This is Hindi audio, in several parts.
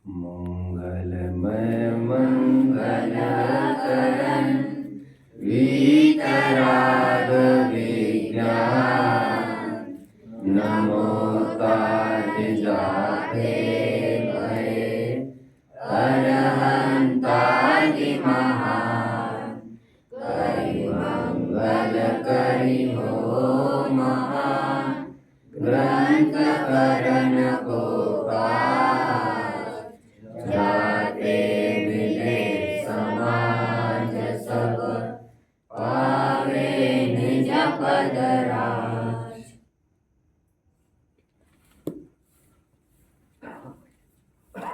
मंगलमय मंगलकरण वीतराग विज्ञान नमो ताहि जाते भये अरहंतादि महान करि मंगल करि हो महान ग्रंथ करण गोपाल जाते मिले समाज सब पावे निज पद राज।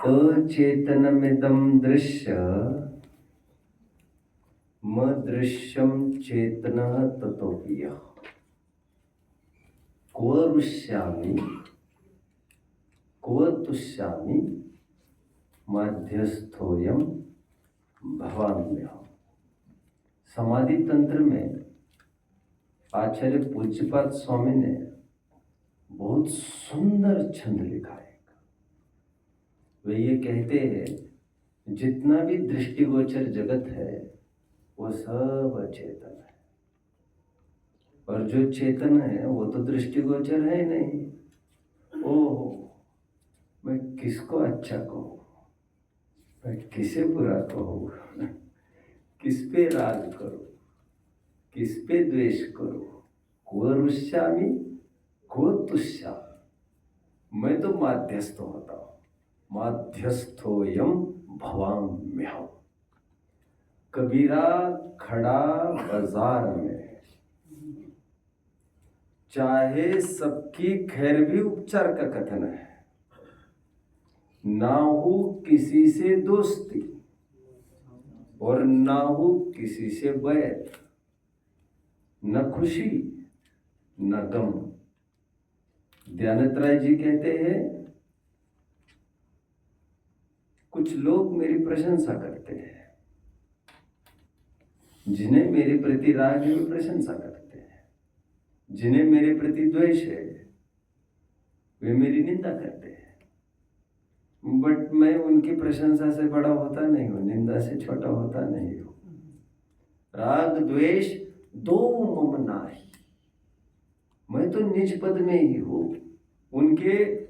अचेतनमिदं दृश्य मदृश्यं चेतनः ततोऽप्यः क्व रुष्यामि क्व तुष्यामि मध्यस्थोऽयं भवाम्यहम्। समाधि तंत्र में आचार्य पूज्यपाद स्वामी ने बहुत सुंदर छंद लिखा है। वे ये कहते हैं जितना भी दृष्टिगोचर जगत है वो सब अचेतन है, और जो चेतन है वो तो दृष्टिगोचर है नहीं। ओह, मैं किसको अच्छा कहूँ, मैं किसे बुरा कहूँ, किस पे राग करूँ, किस पे द्वेष करूँ। क्व रुष्यामि क्व तुष्यामि, मैं तो माध्यस्थ होता हूँ। माध्यस्थोऽयं भवाम्यहम्। कबीरा खड़ा बाजार में, चाहे सबकी खैर भी उपचार का कथन है। ना हो किसी से दोस्ती और ना हो किसी से बैर, न खुशी न गम। दयानंद राय जी कहते हैं कुछ लोग मेरी प्रशंसा करते हैं, जिन्हें मेरे प्रति राग है वे प्रशंसा करते हैं, जिन्हें मेरे प्रति द्वेष है वे मेरी निंदा करते हैं। बट मैं उनकी प्रशंसा से बड़ा होता नहीं हूँ, निंदा से छोटा होता नहीं हूँ। राग द्वेष दो मम नाहि, मैं तो निज पद में ही हूँ। उनके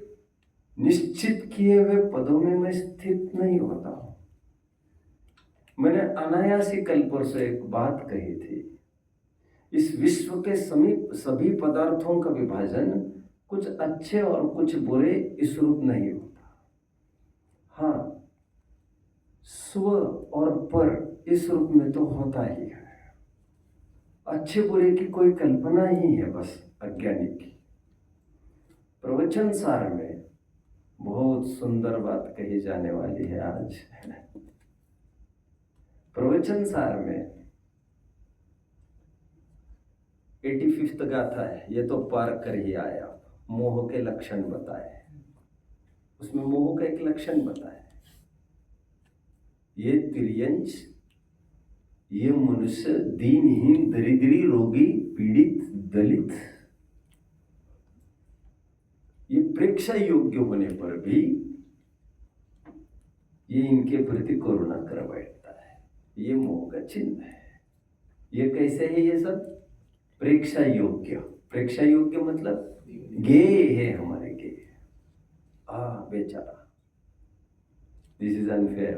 निश्चित किए हुए पदों में मैं स्थित नहीं होता हूँ। मैंने अनायासी कल परसों एक बात कही थी, इस विश्व के समीप सभी पदार्थों का विभाजन कुछ अच्छे और कुछ बुरे इस रूप नहीं होता। हाँ, स्व और पर इस रूप में तो होता ही है। अच्छे बुरे की कोई कल्पना ही है बस अज्ञानी की। प्रवचन सार में बहुत सुंदर बात कही जाने वाली है आज। प्रवचन सार में 85th गाथा है, ये तो पार कर ही आया। मोह के लक्षण बताए, उसमें मोह का एक लक्षण बताए, ये तिर्यंच, ये मनुष्य दीनहीन दरिद्री रोगी पीड़ित दलित, ये प्रेक्षा योग्य होने पर भी ये इनके प्रति करुणा कर बैठता है। ये मोह का चिन्ह है। ये कैसे है? ये सब प्रेक्षा योग्य। प्रेक्षा योग्य मतलब गे है, हमारे गे। बेचारा, दिस इज अनफेयर।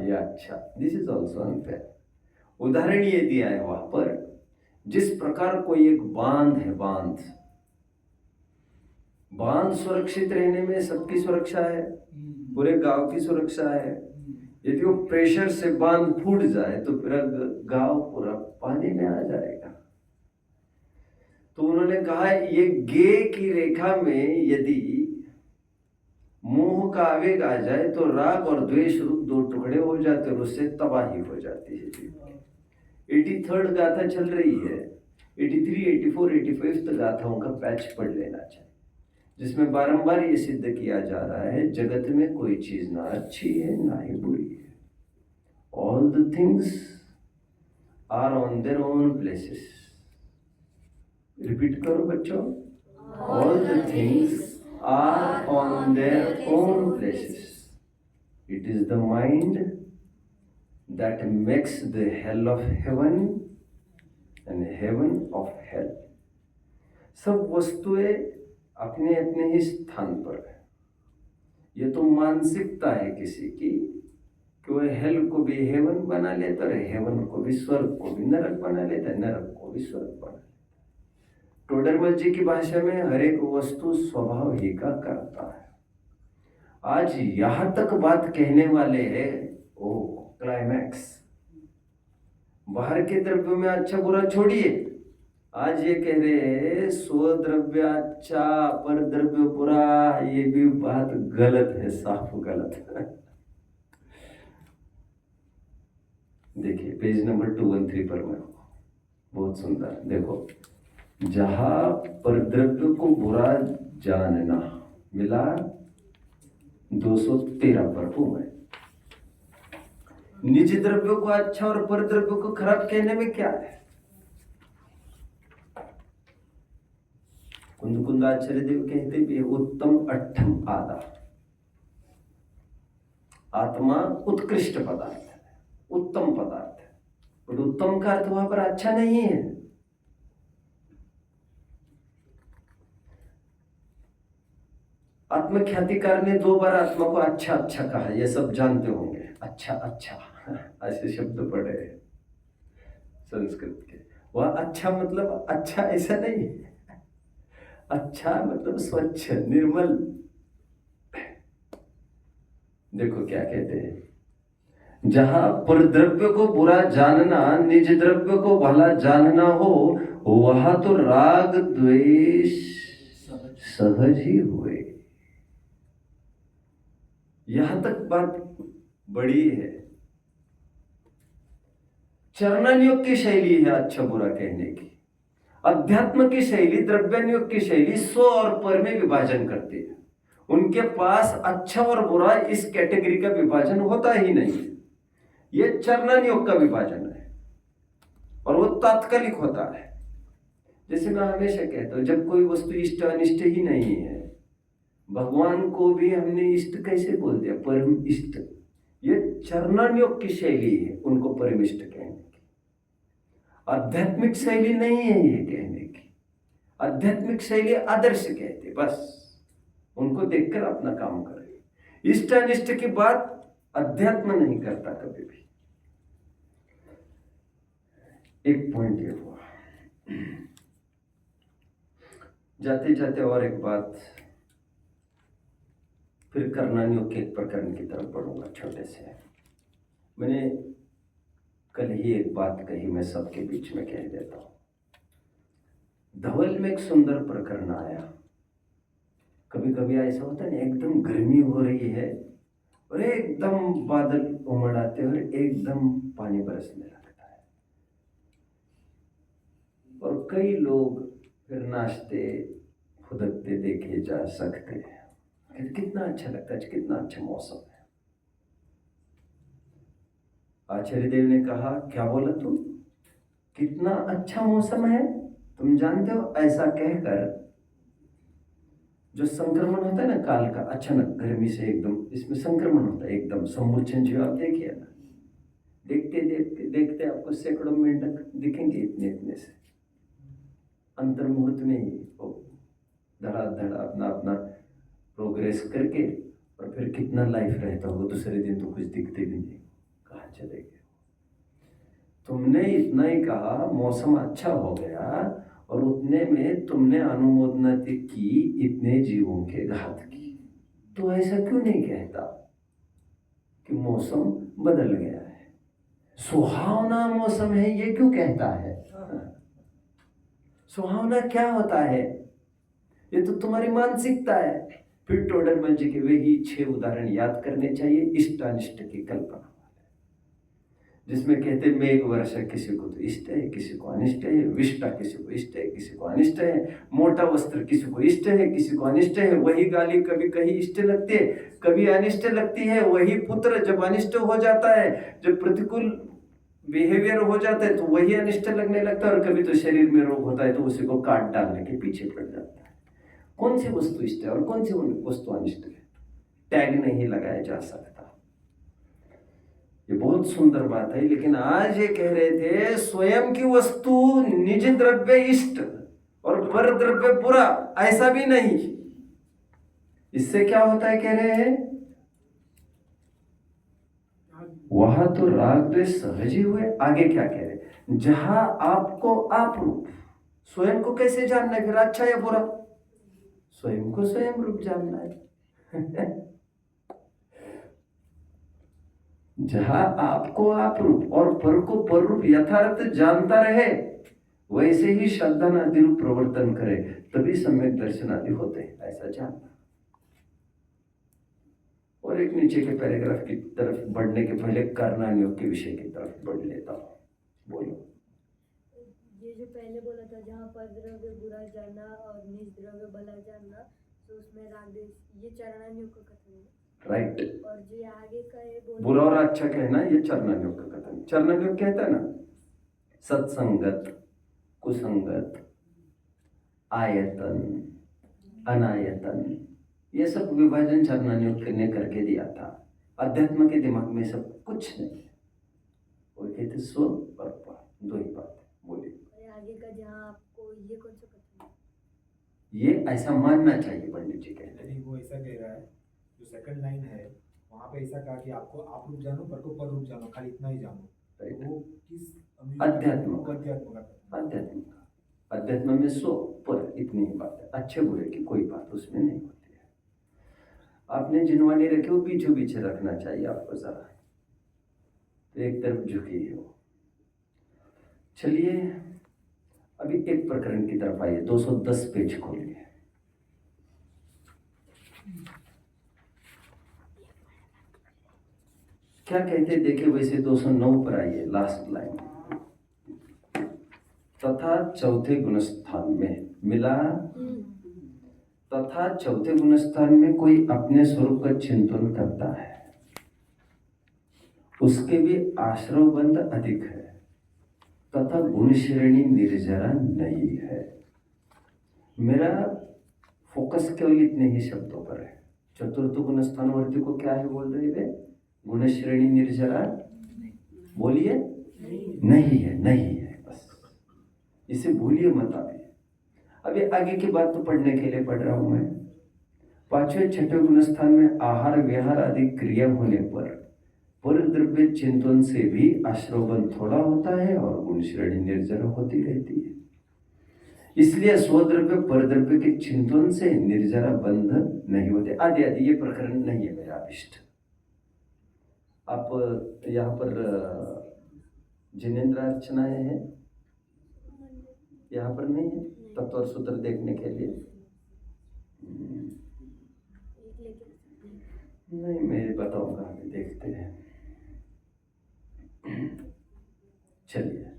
ये अच्छा, दिस इज ऑल्सो अनफेयर। उदाहरण ये दिया है वहां पर, जिस प्रकार कोई एक बांध है, बांध सुरक्षित रहने में सबकी सुरक्षा है, पूरे गांव की सुरक्षा है। यदि वो प्रेशर से बांध फूट जाए तो फिर गांव पूरा पानी में आ जाएगा। तो उन्होंने कहा ये गे की रेखा में यदि मोह का आवेग आ जाए तो राग और द्वेष रूप दो टुकड़े हो जाते और उससे तबाही हो जाती है। 83rd गाथा चल रही है, 83, 84, 85 गाथाओं का पैच पढ़ लेना चाहिए, जिसमें बारंबार ये सिद्ध किया जा रहा है जगत में कोई चीज ना अच्छी है ना ही बुरी है। All the things are on their own places. Repeat करो बच्चों, all the things are on their own places. It is the mind that makes the hell of heaven and heaven of hell. सब वस्तुएं अपने अपने ही स्थान पर है। ये तो मानसिकता है किसी की कि वह हेल को भी हेवन बना लेता है, हेवन को भी स्वर्ग को भी नरक बना लेता है, नरक को भी स्वर्ग बना लेता है। टोडरमल जी की भाषा में हर एक वस्तु स्वभाव ही का करता है। आज यहां तक बात कहने वाले हैं, ओ क्लाइमैक्स, बाहर के द्रव्यों में अच्छा बुरा छोड़िए, आज ये कह रहे हैं स्वद्रव्य अच्छा पर द्रव्य बुरा, ये भी बात गलत है, साफ गलत है। देखिए पेज नंबर 213 पर मैं, बहुत सुंदर, देखो, जहां पर द्रव्य को बुरा जानना मिला 213 पर हूं मैं। निजी द्रव्यों को अच्छा और पर द्रव्यों को खराब कहने में क्या है? कुंद आचार्य देव कहते भी उत्तम अट्ठम आदा, आत्मा उत्कृष्ट पदार्थ है, उत्तम पदार्थ है, और उत्तम का अर्थ वहां पर अच्छा नहीं है। आत्मख्यातिकार ने 2 बार आत्मा को अच्छा अच्छा कहा, ये सब जानते होंगे। अच्छा अच्छा ऐसे शब्द पढ़े संस्कृत के। वह अच्छा मतलब अच्छा ऐसा नहीं है, अच्छा मतलब स्वच्छ निर्मल। देखो क्या कहते हैं, जहां पर द्रव्य को बुरा जानना निज द्रव्य को भला जानना हो, वहां तो राग द्वेष सहज ही हुए। यहां तक बात बड़ी है। चरणानुयोग की शैली है अच्छा बुरा कहने की। अध्यात्म की शैली, द्रव्यानुयोग की शैली स्व और पर में विभाजन करती है। उनके पास अच्छा और बुरा इस कैटेगरी का विभाजन होता ही नहीं है। ये चरणानुयोग का विभाजन है और वो तात्कालिक होता है। जैसे मैं हमेशा कहता हूं, जब कोई वस्तु इष्ट अनिष्ट ही नहीं है, भगवान को भी हमने इष्ट कैसे बोल दिया, परम इष्ट। ये चरणानुयोग की शैली है उनको परमिष्ट कहने की, आध्यात्मिक शैली नहीं है ये कहने की। आध्यात्मिक शैली आदर्श कहते, बस उनको देखकर अपना काम करे। इष्ट अनिष्ट की बात अध्यात्म नहीं करता कभी भी। एक पॉइंट ये हुआ। जाते जाते और एक बात, फिर कर्णानुयोग के एक प्रकरण की तरफ बढ़ूंगा छोटे से। मैंने कल ही एक बात कही, मैं सबके बीच में कह देता हूं। धवल में एक सुंदर प्रकरण आया। कभी कभी ऐसा होता है ना, एकदम गर्मी हो रही है और एकदम बादल उमड़ आते हैं और एकदम पानी बरसने लगता है, और कई लोग फिर नाचते खुदकते देखे जा सकते हैं। कितना अच्छा लगता है, कितना अच्छा मौसम है। आचार्य देव ने कहा, क्या बोला तुम, कितना अच्छा मौसम है, तुम जानते हो? ऐसा कहकर जो संक्रमण होता है ना काल का, अचानक गर्मी से एकदम इसमें संक्रमण होता है, एकदम सम्मूर्छन जीव आप देखिए ना, देखते देखते देखते आपको सैकड़ों मेंढक दिखेंगे इतने इतने से, अंतर मुहूर्त में ही वो धड़ाधड़ अपना अपना प्रोग्रेस करके, और फिर कितना लाइफ रहता होगा, दूसरे दिन तो कुछ दिखते भी नहीं, कहाँ चले गए। तुमने इतना ही कहा मौसम अच्छा हो गया, और उतने में तुमने अनुमोदना की इतने जीवों के घात की, तो ऐसा क्यों नहीं कहता कि मौसम बदल गया है, सुहावना मौसम है, ये क्यों कहता है? सुहावना क्या होता है? ये तो तुम्हारी मानसिकता है। फिर टोडरमल जी के वही 6 उदाहरण याद करने चाहिए इष्ट अनिष्ट की कल्पना वाले, जिसमें कहते मेघ वर्षा किसी को तो इष्ट है, किसी को अनिष्ट है, विष्टा किसी को इष्ट है, किसी को अनिष्ट है, मोटा वस्त्र किसी को इष्ट है, किसी को अनिष्ट है, वही गाली कभी कहीं इष्ट लगती है, कभी अनिष्ट लगती है, वही पुत्र जब अनिष्ट हो जाता है, जब प्रतिकूल बिहेवियर हो जाता है तो वही अनिष्ट लगने लगता है, और कभी तो शरीर में रोग होता है तो उसी को काट डालने के पीछे पड़ जाता है। कौन सी वस्तु इष्ट है और कौन सी वस्तु अनिष्ट है, टैग नहीं लगाया जा सकता। ये बहुत सुंदर बात है। लेकिन आज ये कह रहे थे स्वयं की वस्तु निज द्रव्य इष्ट और पर द्रव्य बुरा, ऐसा भी नहीं। इससे क्या होता है कह रहे हैं, वहां तो राग द्वेष सहज ही हुए। आगे क्या कह रहे, जहां आपको आप रूप, स्वयं को कैसे जानना है फिर, अच्छा या बुरा? स्वयं को स्वयं रूप जानना है। जहां आपको आप रूप और पर को पर रूप यथार्थ जानता रहे, वैसे ही श्रद्धा आदि रूप प्रवर्तन करे, तभी सम्यक दर्शन आदि होते हैं, ऐसा जानना। और एक नीचे के पैराग्राफ की तरफ बढ़ने के पहले करणान योग के विषय की तरफ बढ़ लेता हूं। बोलो। ये जो पहले बोला था, जहाँ पर द्रव्य बुरा जानना और निज द्रव्य भला जानना, तो उसमें राग द्वेष, ये चरणान योग का कथन है। राइट। और जो आगे का है बुरा और अच्छा कहना, ये चरणान योग का कथन। चरणान योग कहता है ना, सत्संगत, कुसंगत, आयतन, अनायतन, ये सब विभाजन चरणान योग ने करके दिया था। अध्यात्म के दिमाग में सब कुछ नहीं है। वो कहते स्व और पर, दो ही बात है। बोलिए। आगे का जहाँ आपको ये कौन सा कथन है? ये ऐसा मानना चाहिए, पंडित जी कहते हैं। वो ऐसा कह रहा है, जो सेकंड लाइन है वहाँ पे ऐसा कहा कि आपको आप रूप जानो, पर को पर रूप जानो, खाली इतना ही जानो। तो वो किस अध्यात्म का, अध्यात्म में सो पर, इतनी ही बात है। अच्छे बुरे की कोई बात उसमें नहीं होती है। आपने जिनवानी रखे वो पीछे पीछे रखना चाहिए आपको जरा, तो एक तरफ झुकी है वो। चलिए अभी एक प्रकरण की तरफ आइए, 210 पेज खोलिए। क्या कहते देखिए, वैसे 209 पर आइए, लास्ट लाइन। तथा चौथे गुणस्थान में मिला, तथा चौथे गुणस्थान में कोई अपने स्वरूप का चिंतन करता है, उसके भी आश्रव बंध अधिक है, तथा गुण श्रेणी निर्जरा नहीं है। मेरा फोकस केवल इतने ही शब्दों पर है। चतुर्थ गुण स्थानवर्ती को क्या है बोल रहे थे, गुण श्रेणी निर्जरा, बोलिए नहीं है, नहीं है, बस इसे भूलिए मत। अभी आगे की बात तो पढ़ने के लिए पढ़ रहा हूं मैं। पांचवें छठे गुण स्थान में आहार विहार आदि क्रिया होने पर द्रव्य चिंतन से भी आश्रवबंध थोड़ा होता है और गुण श्रेणी निर्जरा होती रहती है। इसलिए स्वद्रव्य परद्रव्य के चिंतन से निर्जरा बंध नहीं होते। आदि आदि ये प्रकरण नहीं है मेरा अभिष्ट। आप यहाँ पर जिनेन्द्र अर्चनाएं हैं, यहाँ पर नहीं है। तत्व और सूत्र देखने के लिए नहीं, मैं बताऊंगा, अभी देखते हैं। चलिए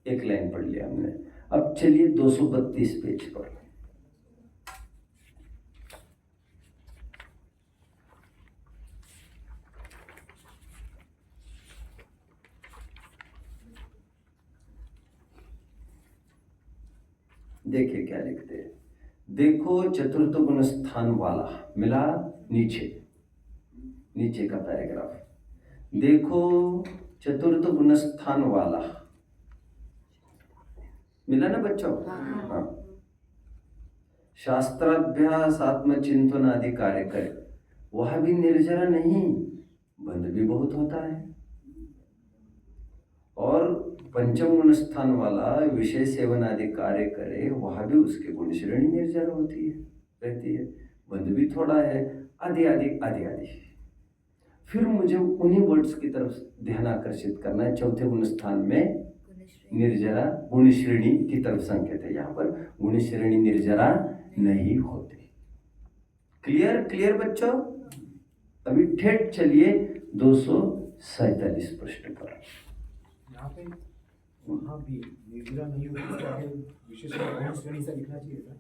एक लाइन पढ़ लिया हमने। अब चलिए 232 पेज पर। देखिए क्या लिखते हैं। देखो चतुर्थ गुण स्थान वाला, मिला नीचे, नीचे का पैराग्राफ। देखो चतुर्थ गुण स्थान वाला, मिला ना बच्चों? हाँ। शास्त्राभ्यास आत्मचिंतन आदि कार्य करे, वह भी निर्जरा नहीं, बंध भी बहुत होता है। और पंचम गुण स्थान वाला विषय सेवन आदि कार्य करे, वह भी उसके गुण श्रेणी निर्जरा होती है, रहती है, बंध भी थोड़ा है, आदि आदि आदि आदि। फिर मुझे उन्हीं वर्ड्स की तरफ ध्यान आकर्षित करना है। चौथे गुण स्थान में निर्जरा गुण श्रेणी की तरफ संकेत है। यहाँ पर गुण श्रेणी निर्जरा नहीं होती। क्लियर क्लियर बच्चों? अभी ठेठ चलिए 247 पृष्ठ पर। यहाँ पे वहाँ भी निर्जरा नहीं होती, विशेष गुण श्रेणी से लिखना चाहिए था।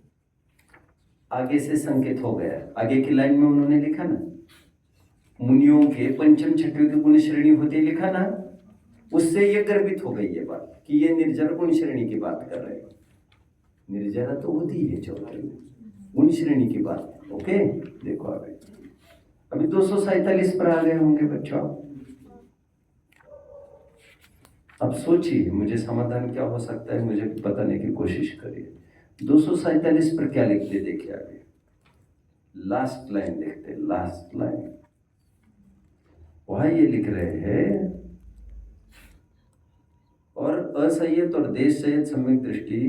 आगे से संकेत हो गया, आगे की लाइन में उन्होंने लिखा ना, मुनियों के पंचम छठे की गुण श्रेणी होती है, लिखा ना। उससे ये गर्भित हो गई ये बात कि ये निर्जरा गुण श्रेणी की बात कर रहे हैं। निर्जरा तो होती है चौथे में, गुण श्रेणी की बात। ओके, देखो अभी 247 पर आ गए होंगे बच्चों। अब सोचिए मुझे समाधान क्या हो सकता है, मुझे बताने की कोशिश करिए। 247 पर क्या लिखते देखिए आगे, लास्ट लाइन देखते, लास्ट लाइन। वहां ये लिख रहे हैं, और असंयत और देश सहित सम्यक दृष्टि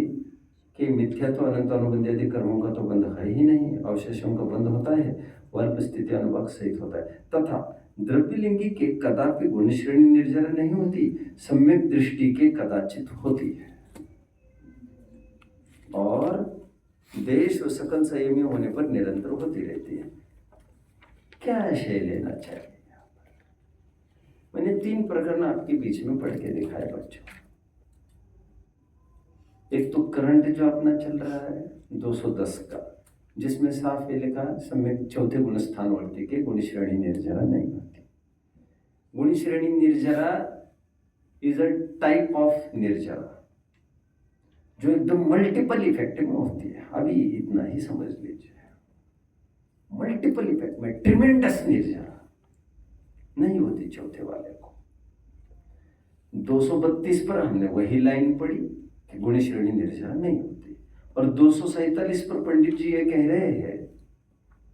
के मिथ्यात्व अनंत अनुबंध आदि कर्मों का तो बंध है ही नहीं, अवशेषों का बंध होता है, वह स्थिति अनुभाग सहित होता है। तथा द्रव्यलिंगी के कदापि गुण श्रेणी निर्जरा नहीं होती, सम्यक दृष्टि के कदाचित होती है, और देश व सकल संयमी होने पर निरंतर होती रहती है। क्या आशय लेना चाहिए यहाँ पर? मैंने 3 प्रकरण आपके बीच में पढ़ के दिखाए बच्चों। एक तो करंट जो अपना चल रहा है 210 का, जिसमें साफ ये लिखा सम्यक चौथे गुण स्थानवर्ती के गुण श्रेणी निर्जरा नहीं होती। गुण श्रेणी निर्जरा इज अ टाइप ऑफ निर्जरा जो एकदम मल्टीपल इफेक्ट में होती है। अभी इतना ही समझ लीजिए, मल्टीपल इफेक्ट में ट्रिमेंडस निर्जरा नहीं होती चौथे वाले को। 232 पर हमने वही लाइन पढ़ी कि गुण श्रेणी निर्जरा नहीं होती, और 247 पर पंडित जी ये कह रहे हैं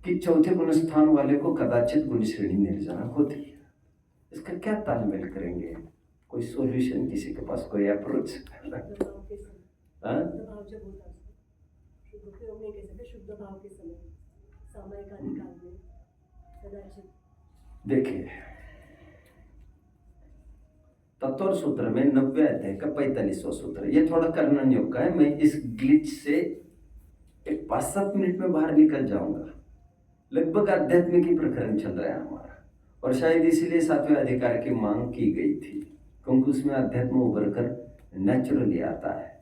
कि चौथे गुण स्थान वाले को कदाचित गुण श्रेणी निर्जरा होती है। इसका क्या तालमेल करेंगे? कोई सॉल्यूशन किसी के पास, कोई अप्रोच? शुद्ध भाव जब होता है, शुद्ध उपयोग नहीं कह सकते, शुद्ध भाव के समय सामयिक अधिकार में कदाचित। देखिए तत्व सूत्र में 90 अध्याय का 45वां सूत्र, ये थोड़ा कर्णन योग का है। मैं इस ग्लिच से एक 5-7 मिनट में बाहर निकल जाऊंगा। लगभग आध्यात्मिक ही प्रकरण चल रहा है हमारा, और शायद इसीलिए 7वें अधिकार की मांग की गई थी, क्योंकि उसमें अध्यात्म उभर कर नेचुरली आता है।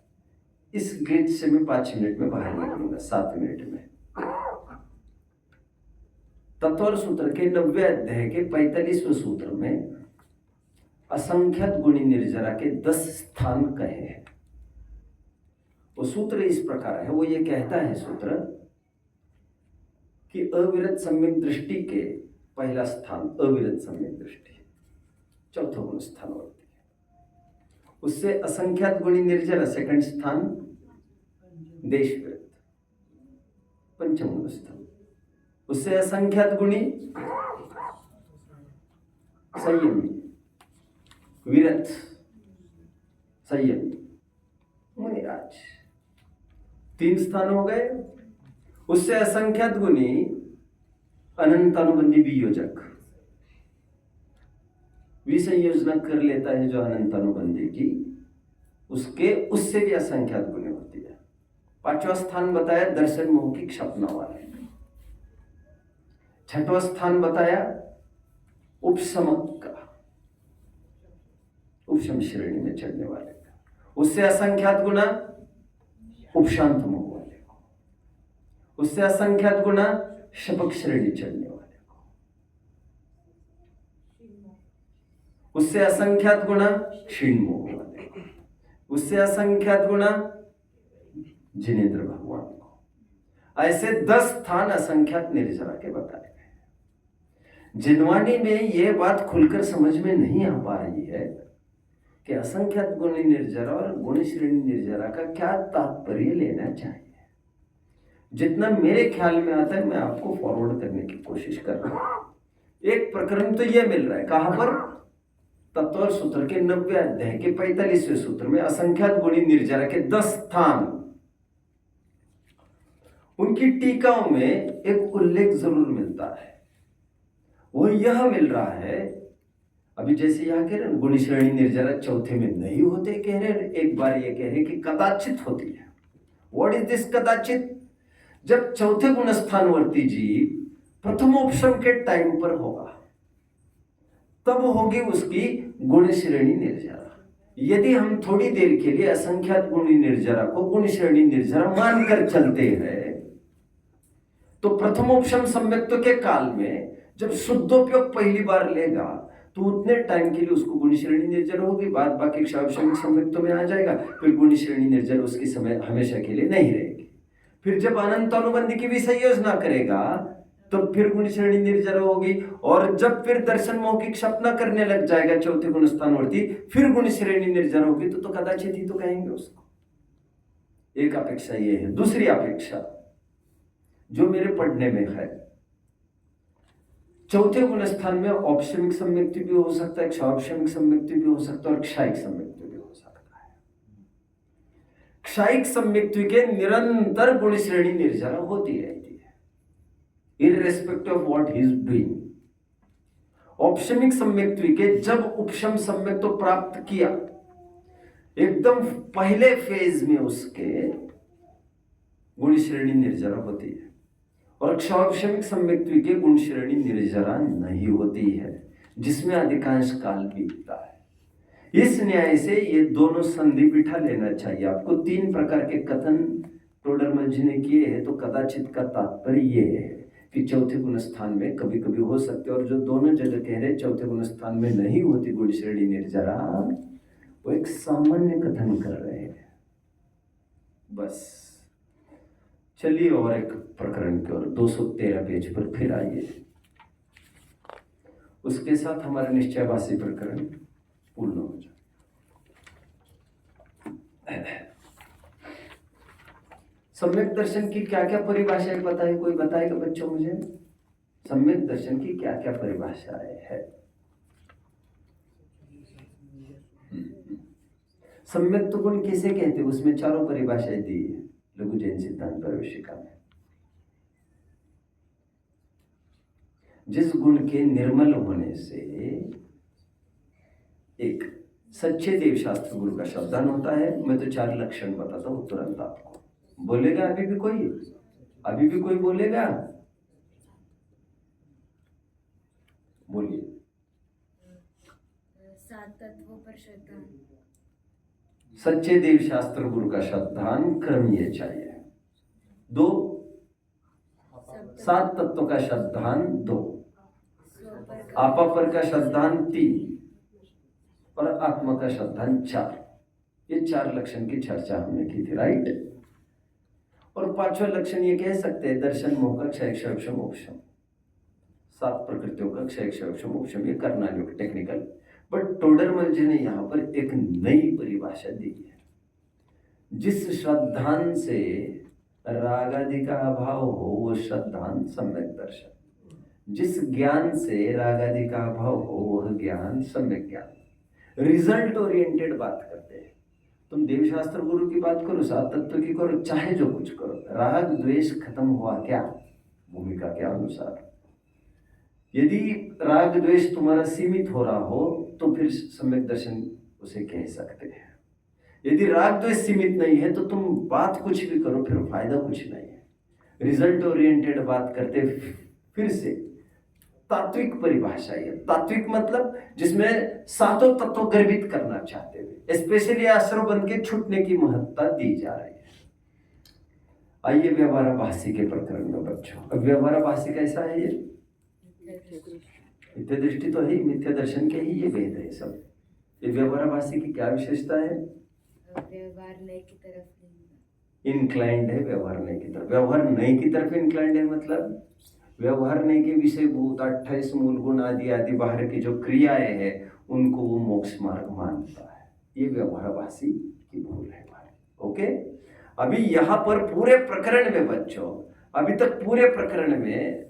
इस ग्लिच से मैं 5 मिनट में बाहर निकलूंगा, 7 मिनट में। तत्व सूत्र के 90 अध्याय के 45वें सूत्र में असंख्यात गुणी निर्जरा के 10 स्थान कहे हैं। वो सूत्र इस प्रकार है, वो ये कहता है सूत्र कि अविरत सम्यक दृष्टि के पहला स्थान अविरत सम्यक दृष्टि, चौथा गुण स्थान होती है। उससे असंख्यात गुणी निर्जरा सेकंड स्थान देश विरत, पंचम गुण स्थान। उससे असंख्यात गुणी संयमी विरत संयमी मुनिराज, 3 स्थान हो गए। उससे असंख्यात गुणी अनंत अनुबंधी वियोजक, विसंयोजना कर लेता है जो अनंत अनुबंधी की, उससे भी असंख्यात गुणी होती है। 5वां स्थान बताया दर्शन मोह की क्षपना वाले। 6वां स्थान बताया उपशमक का, उपशम श्रेणी में चढ़ने वाले का। उससे असंख्यात गुना उपशांत मोह वाले को, उससे असंख्यात गुना शपक श्रेणी चढ़ने वाले को, उससे असंख्यात गुना क्षीण मोह वाले को, उससे असंख्यात गुना जिनेन्द्र भगवान को। ऐसे 10 स्थान असंख्यात निर्जरा के बताए गए। जिनवानी में ये बात खुलकर समझ में नहीं आ पा रही है कि असंख्यात गुणी निर्जरा और गुण श्रेणी निर्जरा का क्या तात्पर्य लेना चाहिए। जितना मेरे ख्याल में आता है मैं आपको फॉरवर्ड करने की कोशिश कर रहा हूं। एक प्रकरण तो यह मिल रहा है, कहां पर? तत्व सूत्र के 90 अध्याय के 45वें सूत्र में असंख्यात गुणी निर्जरा के 10 स्थान। उनकी टीकाओं में एक उल्लेख जरूर मिलता है, वो यह मिल रहा है, अभी जैसे यहाँ कह रहे हैं गुण श्रेणी निर्जरा चौथे में नहीं होते कह रहे, एक बार ये कह रहे कि कदाचित होती है। व्हाट इज दिस कदाचित? जब चौथे गुण स्थानवर्ती जीव प्रथमोपशम के टाइम पर होगा तब होगी उसकी गुण श्रेणी निर्जरा। यदि हम थोड़ी देर के लिए असंख्यात गुणी निर्जरा को गुण श्रेणी निर्जरा मानकर चलते हैं तो प्रथमोपशम सम्यक्त्व के काल में जब शुद्धोपयोग पहली बार लेगा तो उतने टाइम के लिए उसको गुण श्रेणी निर्जर होगी, बाद बाकी क्षावशमिक सम्यक्त्व में आ जाएगा, फिर गुण श्रेणी निर्जर उसकी समय हमेशा के लिए नहीं रहेगी। फिर जब अनंतानुबंधी की भी संयोजना करेगा तो फिर गुण श्रेणी निर्जरा होगी, और जब फिर दर्शन मौखिक सपना करने लग जाएगा चौथे गुण स्थानवर्ती, फिर गुण श्रेणी निर्जरा होगी तो कदाचित ही तो कहेंगे उसको। एक अपेक्षा ये है। दूसरी अपेक्षा जो मेरे पढ़ने में है, चौथे गुण स्थान में औपशमिक सम्यक्ति भी हो सकता है, क्षौपशमिक सम्यक्ति भी हो सकता है और क्षायिक सम्यक्ति भी हो सकता है। क्षायिक सम्यक्ति के निरंतर गुण श्रेणी निर्जरा होती रहती है, irrespective of what he is doing. औपशमिक सम्यक्ति के जब उपशम सम्यक तो प्राप्त किया, एकदम पहले फेज में उसके गुण श्रेणी निर्जरा होती है, और क्षौपशमिक सम्यक्ति के गुण श्रेणी निर्जरा नहीं होती है, जिसमें अधिकांश काल बीतता है। इस न्याय से ये दोनों संधि बिठा लेना चाहिए आपको। 3 प्रकार के कथन टोडरमल जी ने किए हैं, तो कदाचित का तात्पर्य ये है कि चौथे गुण स्थान में कभी कभी हो सकते, और जो दोनों जगह कह रहे चौथे गुण स्थान में नहीं होती गुण श्रेणी निर्जरा, वो एक सामान्य कथन कर रहे हैं बस। चलिए और एक प्रकरण की ओर 213 पेज पर फिर आइए। उसके साथ हमारा निश्चयवासी प्रकरण पूर्ण हो जाए। सम्यक दर्शन की क्या क्या परिभाषाएं बताए, कोई बताएगा बच्चों मुझे? सम्यक दर्शन की क्या क्या परिभाषाएं है? सम्यक तो गुण किसे कहते हैं? उसमें 4 परिभाषाएं दी है लघु जैन सिद्धांत प्रवेशिका में। जिस गुण के निर्मल होने से, एक सच्चे देव शास्त्र गुरु का शब्दान होता है। मैं तो 4 लक्षण बताता हूं तुरंत आपको। बोलेगा अभी भी कोई? अभी भी कोई बोलेगा? बोलिए। 7 तत्वों पर श्रद्धा। सच्चे देव शास्त्र गुरु का शब्दान क्रम ये चाहिए। 2 7 तत्वों का शब्दान 2, आपा पर का शब्दान 3 और आत्मा का शब्दान 4। ये 4 लक्षण की चर्चा हमने की थी, राइट। और 5वां लक्षण ये कह सकते हैं दर्शन मोह का क्षय क्षय उपशम। 7 प्रकृतियों का क्षय क्षय उपशम, ये करना नहीं टेक्निकल। बट टोडरमल जी ने यहाँ पर एक नई परिभाषा दी है। जिस श्रद्धान से राग आदि का अभाव हो वो श्रद्धान सम्यक दर्शन। जिस ज्ञान से राग आदि का अभाव हो वह ज्ञान सम्यक ज्ञान। रिजल्ट ओरिएंटेड बात करते हैं। तुम देवशास्त्र गुरु की बात करो, 7 तत्व की करो, चाहे जो कुछ करो, राग द्वेष खत्म हुआ क्या भूमिका के अनुसार? यदि राग द्वेष तुम्हारा सीमित हो रहा हो तो फिर सम्यक दर्शन उसे कह सकते हैं। यदि राग द्वेष सीमित नहीं है तो तुम बात कुछ भी करो फिर फायदा कुछ नहीं है। रिजल्ट ओरिएंटेड बात करते। फिर से तात्विक परिभाषा है। तात्विक मतलब जिसमें 7 तत्व गर्भित करना चाहते हुए स्पेशली आश्रम बन के छूटने की महत्ता दी जा रही है। आइए व्यवहाराभासी के प्रकरण में बच्चों। अब व्यवहाराभासी कैसा है? ये मिथ्या दृष्टि तो है, मिथ्या दर्शन के ही ये भेद है सब। ये व्यवहाराभासी की क्या विशेषता है? व्यवहार नए की तरफ इंक्लाइंड है, व्यवहार नए की तरफ। व्यवहार नए की तरफ इंक्लाइंड है मतलब व्यवहार नए के विषय भूत 28 मूल गुण आदि आदि बाहर की जो क्रियाएं हैं उनको वो मोक्ष मार्ग मानता है। ये व्यवहाराभासी की भूल है भाई। ओके, अभी यहाँ पर पूरे प्रकरण में बच्चों, अभी तक पूरे प्रकरण में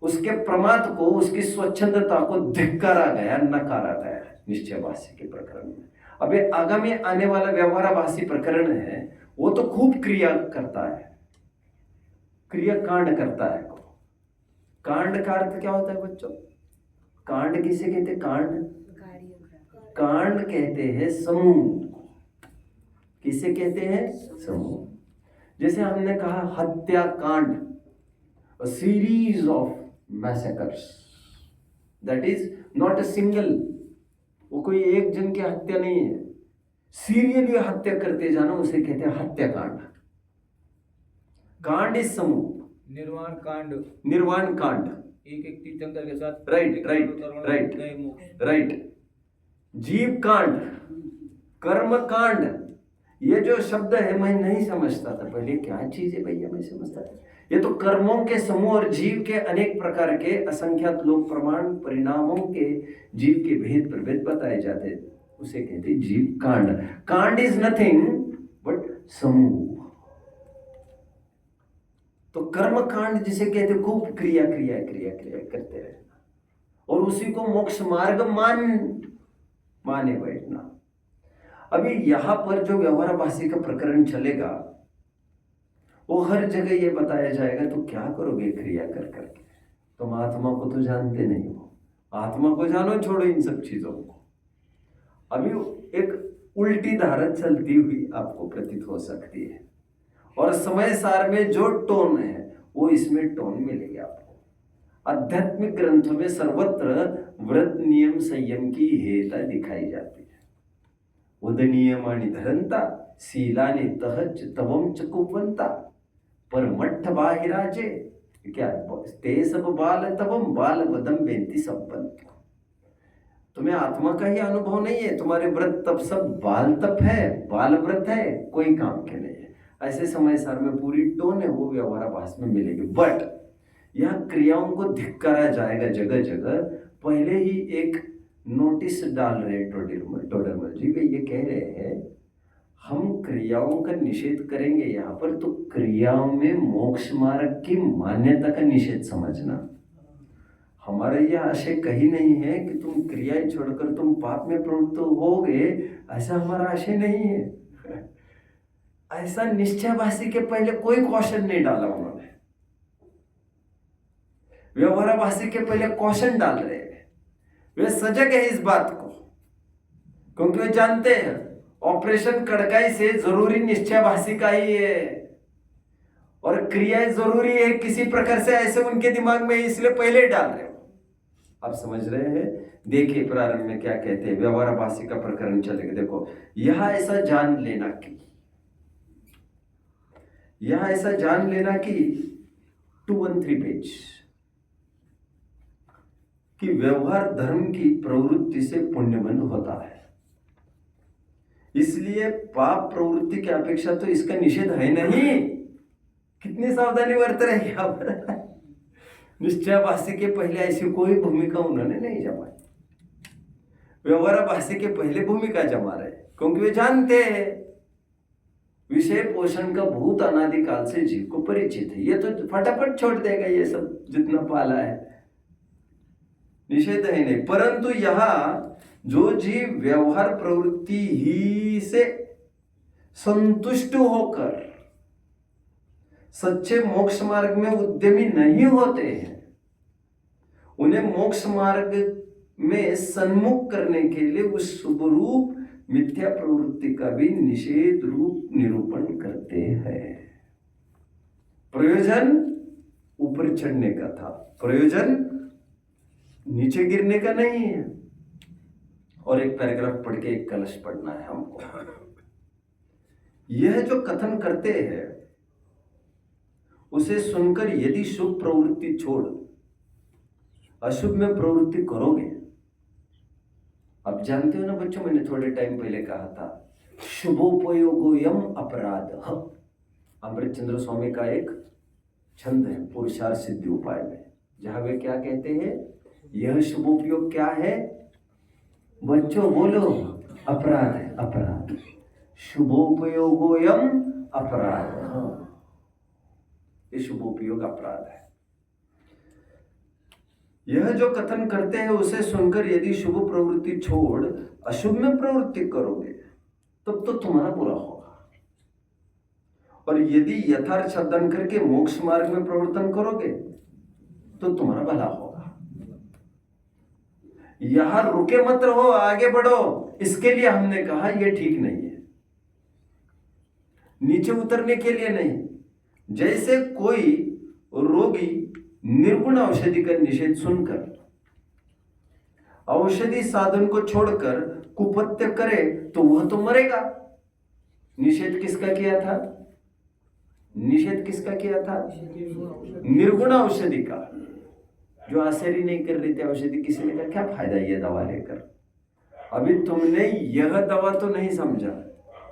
उसके प्रमाद को, उसकी स्वच्छंदता को धिक्कारा गया, नकारा गया निश्चयवासी के प्रकरण में। अभी आगामी आने वाला व्यवहाराभासी प्रकरण है वो तो खूब क्रिया करता है, क्रिया कांड करता है। कांड का अर्थ क्या होता है बच्चों? कांड किसे कहते हैं? कांड कहते हैं समूह। किसे कहते हैं? समूह। जैसे हमने कहा हत्याकांड, a series of massacres, that is not a single, वो कोई एक जन की हत्या नहीं है, सीरियली हत्या करते जाना उसे कहते हैं हत्याकांड। कांड इज समूह। निर्वाण कांड, निर्वाण कांड, एक एक तीर्थंकर के साथ राइट। जीव कांड, कर्म कांड, ये जो शब्द है मैं नहीं समझता था पहले, क्या चीज है भैया, मैं समझता था ये तो कर्मों के समूह और जीव के अनेक प्रकार के असंख्यात लोक प्रमाण परिणामों के जीव के भेद प्रभेद बताए जाते हैं, उसे कहते हैं जीव कांड। कांड इज नथिंग बट समूह। तो कर्म कांड जिसे कहते हैं, खूब क्रिया क्रिया क्रिया क्रिया करते रहना और उसी को मोक्ष मार्ग माने बैठना। अभी यहां पर जो व्यवहारभाषी का प्रकरण चलेगा वो हर जगह ये बताया जाएगा, तो क्या करोगे क्रिया कर करके, तुम आत्मा को तो जानते नहीं हो, आत्मा को जानो, छोड़ो इन सब चीजों को। अभी एक उल्टी धारा चलती हुई आपको प्रतीत हो सकती है और समय सार में जो टोन है वो इसमें टोन मिलेगी आपको। आध्यात्मिक ग्रंथों में सर्वत्र व्रत नियम संयम की हेता दिखाई जाती है। उदनियमानि धरंता शीलानि तहच तवम च कुवंता पर मठ बाहिराजे क्या ते सब बाल तवम बाल वदम बेंती संपन्न। तुम्हें आत्मा का ही अनुभव नहीं है, तुम्हारे व्रत तप सब बाल तप है, बाल व्रत है, कोई काम के नहीं है। ऐसे समय सार में पूरी टोन है वो व्यवहाराभास में मिलेगी। बट यह क्रियाओं को धिक्कारा जाएगा जगह जगह। पहले ही एक नोटिस डाल रहे टोडरमल जी, वे ये कह रहे हैं हम क्रियाओं का निषेध करेंगे यहाँ पर, तो क्रियाओं में मोक्ष मार्ग की मान्यता का निषेध समझना। हमारा यह आशय कहीं नहीं है कि तुम क्रियाएं छोड़कर तुम पाप में प्रवृत्त होगे, ऐसा हमारा आशय नहीं है। ऐसा निश्चयवासी के पहले कोई क्वेश्चन नहीं डाला उन्होंने, व्यवहारवासी के पहले क्वेश्चन डाल रहे हैं। वे सजग है इस बात को, क्योंकि वे जानते हैं ऑपरेशन कड़काई से जरूरी निश्चयवासी का ही है और क्रियाएं जरूरी है किसी प्रकार से, ऐसे उनके दिमाग में, इसलिए पहले डाल रहे हो। आप समझ रहे हैं? देखिए प्रारंभ में क्या कहते हैं, व्यवहारभाषी का प्रकरण चलेगा। देखो यह ऐसा जान लेना कि 213 पेज कि व्यवहार धर्म की प्रवृत्ति से पुण्यबंध होता है, इसलिए पाप प्रवृत्ति की अपेक्षा तो इसका निषेध है नहीं। कितनी सावधानी बरत रहे यहाँ पर। निश्चयवासी के पहले ऐसी कोई भूमिका उन्होंने नहीं जमाई, व्यवहारभाषी के पहले भूमिका जमा रहे, क्योंकि वे जानते हैं विषय पोषण का भूत अनादिकाल से जीव को परिचित है, ये तो फटाफट छोड़ देगा ये सब जितना पाला है, निषेध है नहीं। परंतु यहाँ जो जीव व्यवहार प्रवृत्ति ही से संतुष्ट होकर सच्चे मोक्ष मार्ग में उद्यमी नहीं होते हैं, उन्हें मोक्ष मार्ग में सन्मुख करने के लिए उस शुभ रूप मिथ्या प्रवृत्ति का भी निषेध रूप निरूपण करते हैं। प्रयोजन ऊपर चढ़ने का था, प्रयोजन नीचे गिरने का नहीं है। और एक पैराग्राफ पढ़ के एक कलश पढ़ना है हमको। यह जो कथन करते हैं उसे सुनकर यदि शुभ प्रवृत्ति छोड़ अशुभ में प्रवृत्ति करोगे, अब जानते हो ना बच्चों, मैंने थोड़े टाइम पहले कहा था शुभोपयोगोयम अपराध। अमृतचंद्र स्वामी का एक छंद है पुरुषार्थ सिद्धि उपाय में, जहां वे क्या कहते हैं, यह शुभोपयोग क्या है बच्चों बोलो, अपराध है, अपराध। शुभोपयोगोयम अपराध, ये शुभोपयोग अपराध है। यह जो कथन करते हैं उसे सुनकर यदि शुभ प्रवृत्ति छोड़ अशुभ में प्रवृत्ति करोगे तब तो तुम्हारा बुरा होगा, और यदि यथार्थ शब्दन करके मोक्ष मार्ग में प्रवर्तन करोगे तो तुम्हारा भला होगा। यहां रुके मत रहो, आगे बढ़ो। इसके लिए हमने कहा यह ठीक नहीं है, नीचे उतरने के लिए नहीं। जैसे कोई रोगी निर्गुण औषधि का निषेध सुनकर औषधि साधन को छोड़कर कुपत्य करे तो वह तो मरेगा। निषेध किसका किया था? निषेध किसका किया था? निर्गुण औषधि का। जो आसरी नहीं कर रही थी औषधि, किसी ने कहा क्या फायदा ये दवा लेकर। अभी तुमने यह दवा तो नहीं समझा,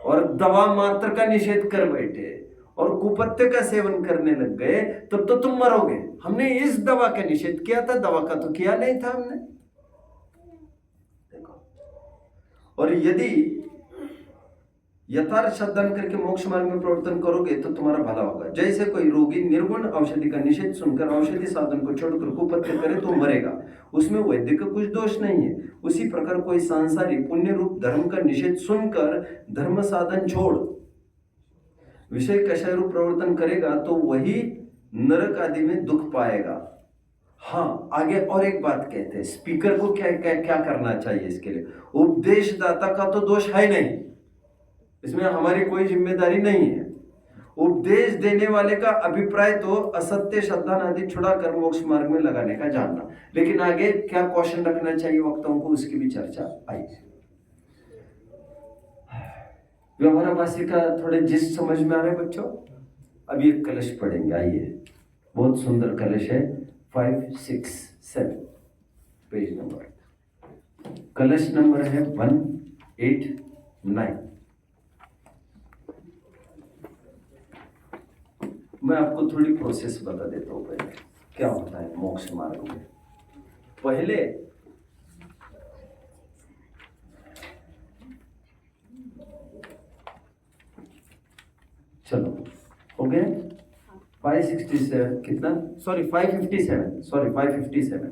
और दवा मात्र का निषेध कर बैठे और कुपत्ते का सेवन करने लग गए, तब तो तुम मरोगे। हमने इस दवा का निषेध किया था, दवा का तो किया नहीं था हमने। देखो, और यदि यथार्थ श्रद्धा करके मोक्ष मार्ग में प्रवर्तन करोगे तो तुम्हारा भला होगा। जैसे कोई रोगी निर्गुण औषधि का निषेध सुनकर औषधि साधन को छोड़कर कुपत्य करे तो मरेगा, उसमें वैद्य का कुछ दोष नहीं है। उसी प्रकार कोई सांसारिक पुण्य रूप धर्म का निषेध सुनकर धर्म साधन छोड़ विषय कषाय रूप प्रवर्तन करेगा तो वही नरक आदि में दुख पाएगा। हाँ, आगे और एक बात कहते हैं, स्पीकर को क्या क्या क्या करना चाहिए इसके लिए। उपदेशदाता का तो दोष है नहीं, इसमें हमारी कोई जिम्मेदारी नहीं है। उपदेश देने वाले का अभिप्राय तो असत्य श्रद्धा आदि छुड़ाकर मोक्ष मार्ग में लगाने का जानना। लेकिन आगे क्या क्वेश्चन रखना चाहिए वक्ताओं को, उसकी भी चर्चा आई। व्यवहारवासी का थोड़े जिस समझ में आ रहे बच्चों। अभी एक कलश पढ़ेंगे, आइए। बहुत सुंदर कलश है, 5, 6, 7 पेज नंबर। कलश नंबर है 189। मैं आपको थोड़ी प्रोसेस बता देता हूँ पहले क्या होता है मोक्ष मार्ग में। पहले चलो हो गया 567 कितना, सॉरी 557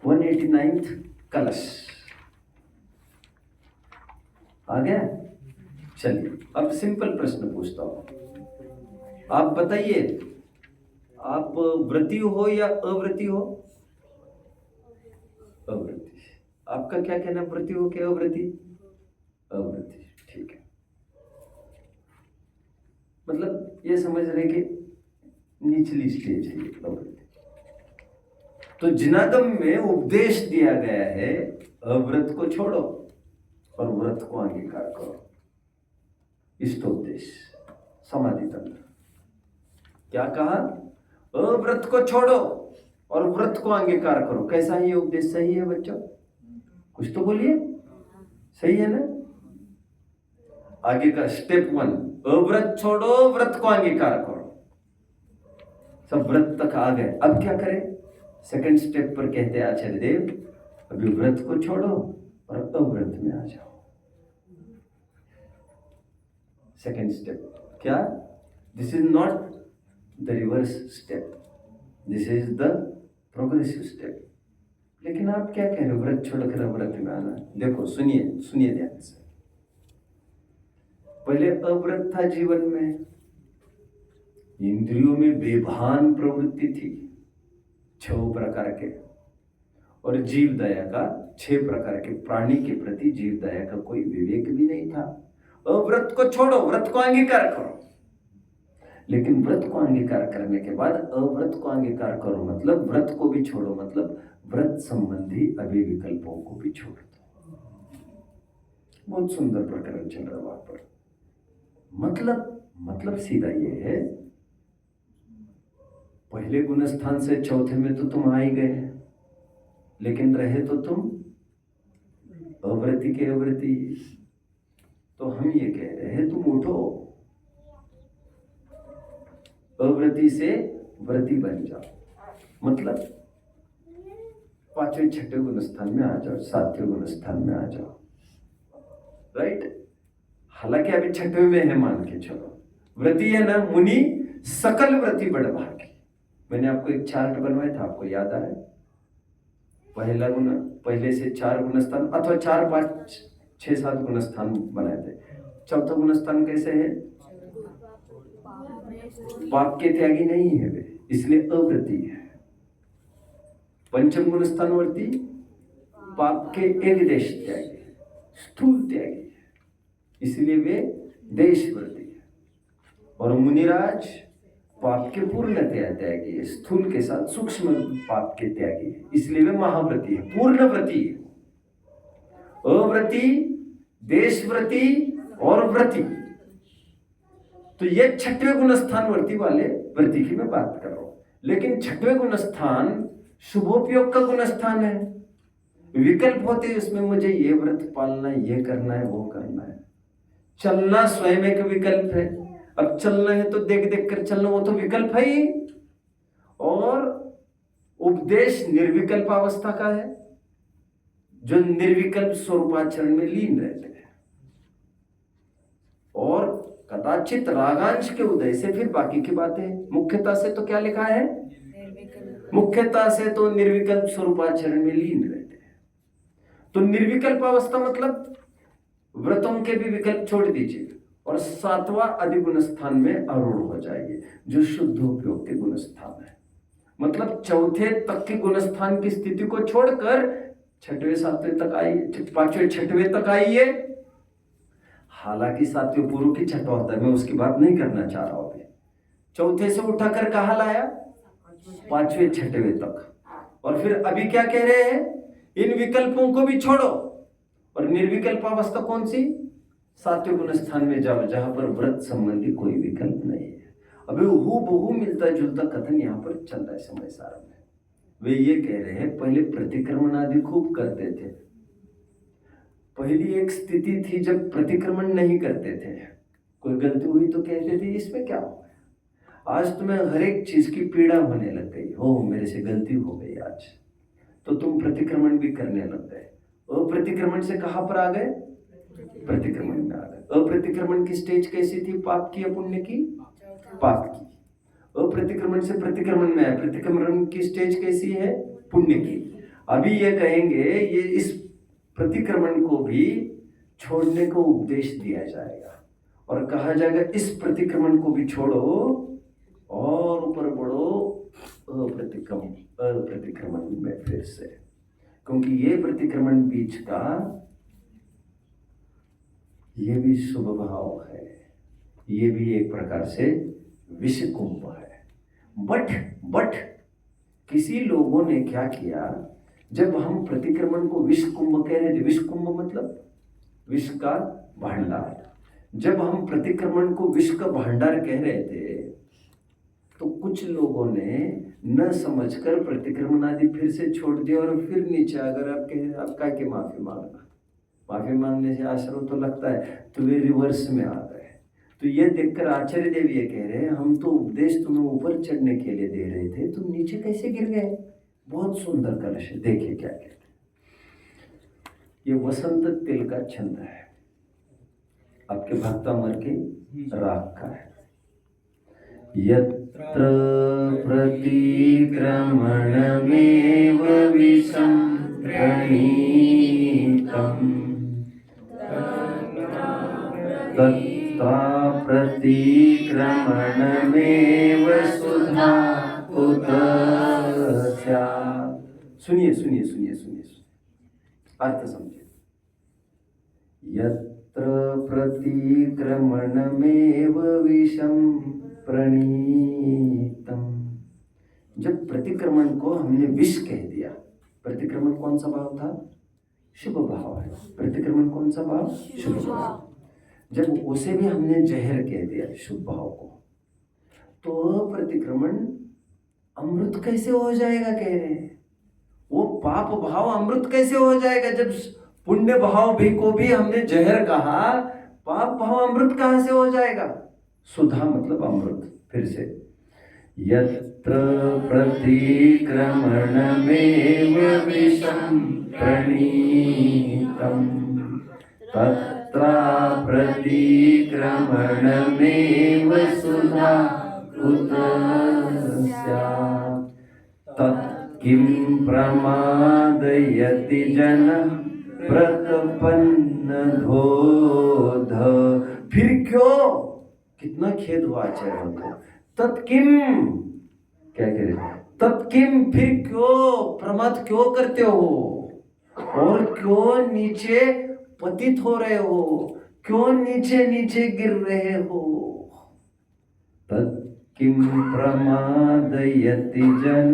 189th कलश आ गया। चलिए अब सिंपल प्रश्न पूछता हूं, आप बताइए, आप व्रती हो या अव्रती हो? अव्रती। आपका क्या कहना, व्रती हो क्या अव्रती? अव्रती, ठीक है। मतलब ये समझ रहे कि निचली स्टेज है ये अव्रती। तो जिनागम में उपदेश दिया गया है अव्रत को छोड़ो और व्रत को अंगीकार करो। इष्टोपदेश समाधि तंत्र क्या कहा? अव्रत को छोड़ो और व्रत को अंगीकार करो। कैसा है ये उपदेश? सही है बच्चों? कुछ तो बोलिए, सही है ना? आगे का स्टेप 1, अव्रत छोड़ो, व्रत को अंगीकार करो। सब व्रत तक आ गए, अब क्या करें? सेकंड स्टेप पर कहते हैं आचार्य देव, अभी व्रत को छोड़ो और अव्रत में आ जाओ। सेकंड स्टेप क्या? This is not the reverse step, this is the progressive step. लेकिन आप क्या कह रहे हो, व्रत छोड़कर अव्रत में आना? देखो सुनिए ध्यान से। पहले अव्रत था जीवन में, इंद्रियों में बेभान प्रवृत्ति थी 6 प्रकार के, और जीव दया का 6 प्रकार के प्राणी के प्रति जीव दया का कोई विवेक भी नहीं था। अव्रत को छोड़ो, व्रत को अंगीकार करो। लेकिन व्रत को अंगीकार करने के बाद अव्रत को अंगीकार करो मतलब व्रत को भी छोड़ो, मतलब व्रत संबंधी अभिविकल्पों को भी छोड़ दो। बहुत सुंदर प्रकरण चल रहा वहां पर। मतलब सीधा ये है, पहले गुणस्थान से चौथे में तो तुम आ ही गए, लेकिन रहे तो तुम अव्रति के अव्रति। तो हम ये कह रहे हैं तुम उठो, अव्रति से व्रति बन जाओ। मतलब 5वें 6वें गुणस्थान में आ जाओ, 7वें गुणस्थान में आ जाओ, राइट? हालांकि अभी 6वें में है, मान के चलो। व्रति है ना, मुनि सकल व्रति बड़ भागी। मैंने आपको एक चार्ट बनवाया था, आपको याद है? पहला गुण, पहले से 4 गुणस्थान अथवा 4, 5, 6, 7 गुणस्थान बनाए थे। चौथा गुणस्थान कैसे है? पाप के त्यागी नहीं है वे, इसलिए अव्रति है। पंचम गुणस्थान वर्ती, पाप के एक देश त्यागी, स्थूल त्यागी है, इसलिए वे देशव्रती है। और मुनिराज पाप के पूर्णतया त्यागी है, स्थूल के साथ सूक्ष्म पाप के त्यागी है, इसलिए वे महाव्रती है, पूर्णव्रती है। अव्रति, देशव्रती और व्रति। तो ये 6वें गुणस्थान वर्ती वाले व्रति की मैं बात कर रहा हूं। लेकिन 6वें गुणस्थान शुभोपयोग का गुणस्थान है। विकल्प होते हैं उसमें, मुझे ये व्रत पालना है, ये करना है, वो करना है। चलना स्वयं एक विकल्प है। अब चलना है तो देख देख कर चलना, वो तो विकल्प है ही। और उपदेश निर्विकल्प अवस्था का है, जो निर्विकल्प स्वरूपाचरण में लीन रहते हैं। और कदाचित रागांश के उदय से फिर बाकी की बातें। मुख्यता से तो क्या लिखा है? मुख्यता से तो निर्विकल्प स्वरूपाचरण में लीन रहते हैं। तो निर्विकल्प अवस्था मतलब व्रतों के भी विकल्प छोड़ दीजिए और 7वां अधिगुण स्थान में आरूढ़ हो जाइए, जो शुद्ध उपयोग के गुण स्थान है। मतलब चौथे तक के गुण स्थान की स्थिति को छोड़कर 6वें 7वें तक आइए, 5वें 6वें तक आइए। हालांकि 7वें पूर्व की 6वां होता है, मैं उसकी बात नहीं करना चाह रहा हूं। चौथे से उठाकर कहाँ लाया? 5वें 6वें तक। और फिर अभी क्या कह रहे हैं? इन विकल्पों को भी छोड़ो और निर्विकल्प अवस्था कौन सी? 7वें गुण स्थान में जाओ, जहां पर व्रत संबंधी कोई विकल्प नहीं है। अभी हूबहू मिलता जुलता कथन यहाँ पर चल रहा है समय सार में। वे ये कह रहे हैं पहले प्रतिक्रमण आदि खूब करते थे। पहली एक स्थिति थी जब प्रतिक्रमण नहीं करते थे, कोई गलती हुई तो कहते थे इसमें क्या हो गया। आज तुम्हें हर एक चीज की पीड़ा होने लग गई, हो मेरे से गलती हो गई आज, तो तुम प्रतिक्रमण भी करने लग गए। अप्रतिक्रमण से कहां पर आ गए? प्रतिक्रमण में आ गए। अप्रतिक्रमण की स्टेज कैसी थी? पाप की या पुण्य की? पाप की। अप्रतिक्रमण से प्रतिक्रमण में आए, प्रतिक्रमण की स्टेज कैसी है? पुण्य की। अभी ये कहेंगे ये इस प्रतिक्रमण को भी छोड़ने को उपदेश दिया जाएगा और कहा जाएगा इस प्रतिक्रमण को भी छोड़ो और ऊपर बढ़ो अप्रतिक्रमण में फिर से। क्योंकि ये प्रतिक्रमण बीच का ये भी शुभ भाव है, ये भी एक प्रकार से विष कुंभ है। बट किसी लोगों ने क्या किया, जब हम प्रतिक्रमण को विष कुंभ कह रहे थे, विष कुंभ मतलब विष का भंडार, जब हम प्रतिक्रमण को विष का भंडार कह रहे थे तो कुछ लोगों ने न समझकर प्रतिक्रमण आदि फिर से छोड़ दिया और फिर नीचे अगर आप कह आप काय के माफी मांगना, माफी मांगने से आश्रय तो लगता है, तो वे रिवर्स में आ गए। तो ये देखकर आचार्य देव ये कह रहे हैं हम तो उपदेश तुम्हें ऊपर चढ़ने के लिए दे रहे थे, तुम नीचे कैसे गिर गए। बहुत सुंदर कलश है, देखिए क्या कहते हैं। ये वसंत तिल का छंद है, आपके भक्तामर के राग का है। यत्र प्रतिक्रमणमेव विषं प्रणीतम् तत्र प्रतिक्रमणमेव सुधा उत स्यात्। सुनिए सुनिए सुनिए सुनिए, अर्थ समझिए। यत्र प्रतिक्रमणमेव विषं प्रणीतम्। जब प्रतिक्रमण को हमने विष कह दिया, प्रतिक्रमण कौन सा भाव था? शुभ भाव है। प्रतिक्रमण कौन सा भाव? शुभ भाव। जब उसे भी हमने जहर कह दिया शुभ भाव को, तो प्रतिक्रमण अमृत कैसे हो जाएगा कह रहे हैं। वो पाप भाव अमृत कैसे हो जाएगा? जब पुण्य भाव भी को भी हमने जहर कहा, पाप भाव अमृत कहां से हो जाएगा? सुधा मतलब अमृत। फिर से, यत्र प्रतिक्रमणमेव विषं प्रणीतम् तत्र प्रतिक्रमणमेव सुधा उत स्यात्। तत्किं प्रमादयति जनः प्रतपन्नधोध। फिर क्यों? कितना खेद हुआ आचार्य को। तत्किम क्या कह रहे? तत्किम फिर क्यों? प्रमाद क्यों करते हो और क्यों नीचे पतित हो रहे हो, क्यों नीचे नीचे गिर रहे हो। तत्किम प्रमादयति जन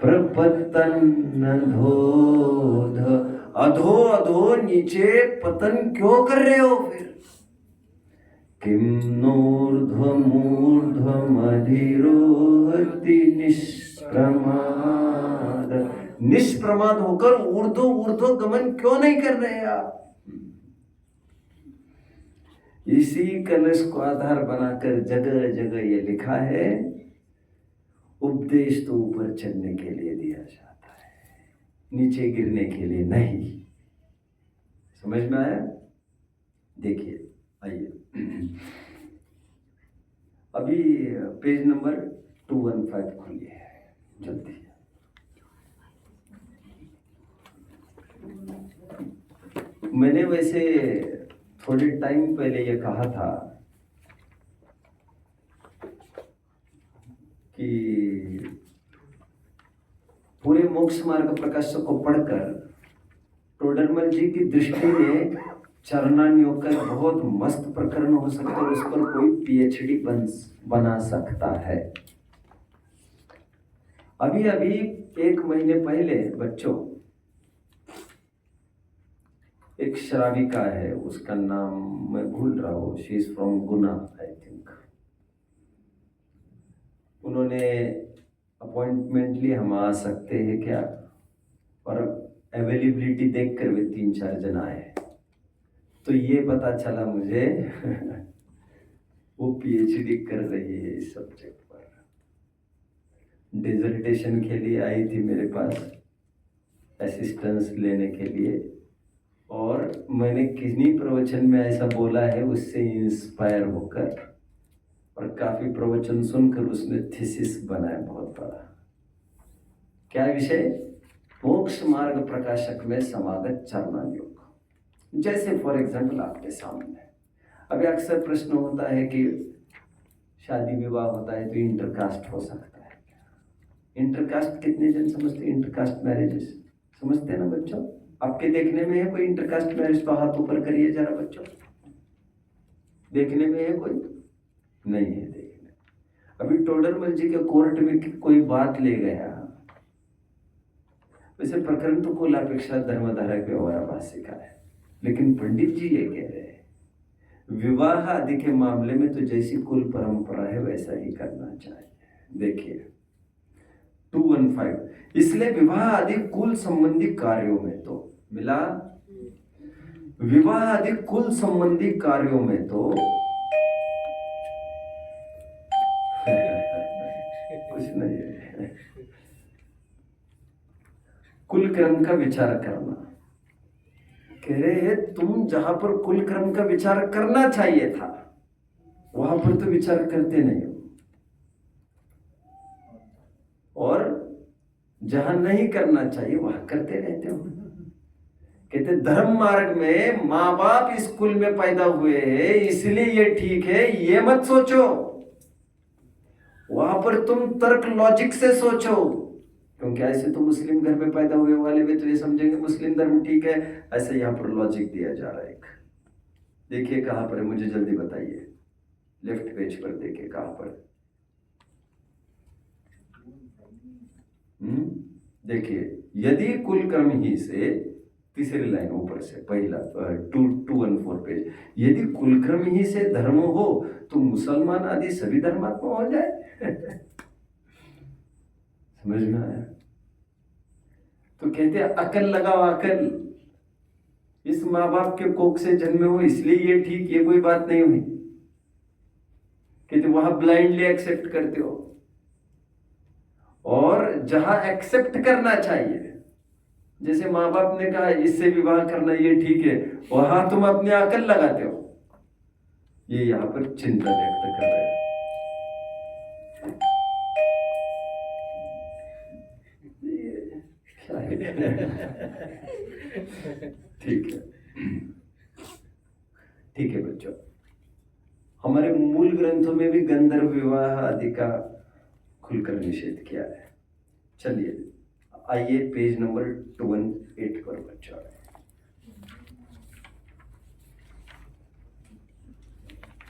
प्रपतन्नधोध। अधो अधो नीचे पतन क्यों कर रहे हो फिर? किम नूर्ध्वमूर्ध्वमधिरोहति निष्प्रमाद। निष्प्रमाद होकर ऊर्ध्व गमन क्यों नहीं कर रहे आप? इसी कलश को आधार बनाकर जगह जगह ये लिखा है, उपदेश तो ऊपर चढ़ने के लिए दिया जाता है, नीचे गिरने के लिए नहीं। समझ में आया? देखिए, आइए अभी पेज नंबर 215 खोलिए जल्दी। मैंने वैसे थोड़े टाइम पहले ये कहा था कि पूरे मोक्ष मार्ग प्रकाश को पढ़कर टोडरमल जी की दृष्टि में चरणान्योग का बहुत मस्त प्रकरण हो सकता है, उस पर कोई पीएचडी बना सकता है। अभी अभी 1 महीने पहले बच्चों, एक श्राविका है, उसका नाम मैं भूल रहा हूँ, she is from Guna I think. उन्होंने अपॉइंटमेंट लिए, हम आ सकते हैं क्या? और अवेलेबिलिटी देखकर वे 3-4 जन आए, तो ये पता चला मुझे वो पीएचडी कर रही है इस सब्जेक्ट पर। डिसर्टेशन के लिए आई थी मेरे पास असिस्टेंस लेने के लिए, और मैंने किन्हीं प्रवचन में ऐसा बोला है, उससे इंस्पायर होकर और काफ़ी प्रवचन सुनकर उसने थीसिस बनाया बहुत बड़ा। क्या विषय? मोक्ष मार्ग प्रकाशक में समागत चरणान्योग। जैसे फॉर एग्जाम्पल आपके सामने अभी अक्सर प्रश्न होता है कि शादी विवाह होता है तो इंटरकास्ट हो सकता है। इंटरकास्ट कितने जन समझते हैं? इंटरकास्ट मैरिजेस समझते हैं ना बच्चों? आपके देखने में है कोई इंटरकास्ट मैरिज? तो हाथ ऊपर करिए जरा बच्चों। देखने में है कोई? नहीं है देखने। अभी टोडरमल जी के कोर्ट में कोई बात ले गया, वैसे प्रकरण तो कुल अपेक्षा धर्मधारा के व्यवहाराभासी का है, लेकिन पंडित जी ये कह रहे हैं विवाह आदि के मामले में तो जैसी कुल परंपरा है वैसा ही करना चाहिए। देखिए 215, इसलिए विवाह आदि कुल संबंधी कार्यों में तो मिला, विवाह आदि कुल संबंधी कार्यों में तो कुछ नहीं है, कुल क्रम का विचार करना। कह रहे हैं तुम जहां पर कुल क्रम का विचार करना चाहिए था वहां पर तो विचार करते नहीं हो, और जहां नहीं करना चाहिए वहां करते रहते हो। कहते धर्म मार्ग में माँ बाप इस कुल में पैदा हुए हैं इसलिए ये ठीक है, ये मत सोचो। वहां पर तुम तर्क लॉजिक से सोचो, क्योंकि ऐसे तो मुस्लिम घर में पैदा हुए वाले भी तो ये समझेंगे मुस्लिम धर्म ठीक है, ऐसे यहाँ पर लॉजिक दिया जा रहा है। एक देखिए कहां पर है, मुझे जल्दी बताइए। लेफ्ट पेज पर देखिए कहां पर। देखिए यदि कुल क्रम ही से, तीसरी लाइन ऊपर से, पहला 214 पेज, यदि कुल क्रम ही से धर्म हो तो मुसलमान आदि सभी धर्मात्मा हो जाए। समझ में आया? तो कहते हैं अकल लगाओ, अकल। इस माँ बाप के कोख से जन्मे हो इसलिए ये ठीक, ये कोई बात नहीं हुई। कहते वहां ब्लाइंडली एक्सेप्ट करते हो, और जहां एक्सेप्ट करना चाहिए, जैसे माँ बाप ने कहा इससे विवाह करना ये ठीक है, वहां तुम अपनी अकल लगाते हो। ये यहां पर चिंता व्यक्त कर रहे हैं। ठीक है, ठीक है बच्चों, हमारे मूल ग्रंथों में भी गंधर्व विवाह आदि का खुलकर निषेध किया है। चलिए आइए पेज नंबर 218 पर बच्चों।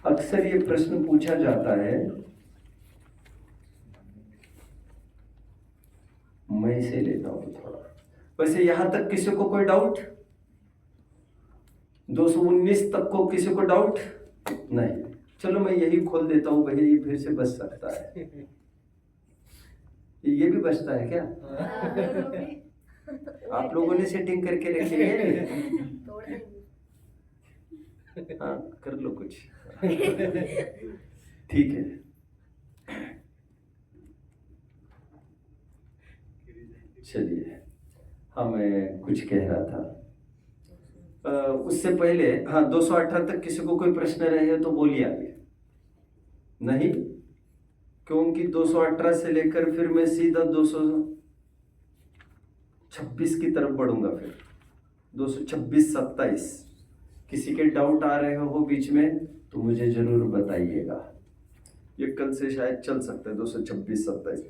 अक्सर ये प्रश्न पूछा जाता है, मैं इसे लेता हूं थोड़ा। वैसे यहां तक किसी को कोई डाउट? 219 तक को किसी को डाउट नहीं? चलो मैं यही खोल देता हूं, भैया ये फिर से बच सकता है। ये भी बचता है क्या? आप लोगों ने सेटिंग करके रखी है। तोड़ देंगे। हाँ, कर लो कुछ। ठीक है। चलिए, हाँ मैं कुछ कह रहा था। उससे पहले, हाँ 218 तक किसी को कोई प्रश्न रहे तो बोलिए आगे। नहीं, क्योंकि 218 से लेकर फिर मैं सीधा 226 की तरफ बढ़ूंगा। फिर 226, 27 किसी के डाउट आ रहे हो बीच में तो मुझे जरूर बताइएगा। ये कल से शायद चल सकता है 226, 27।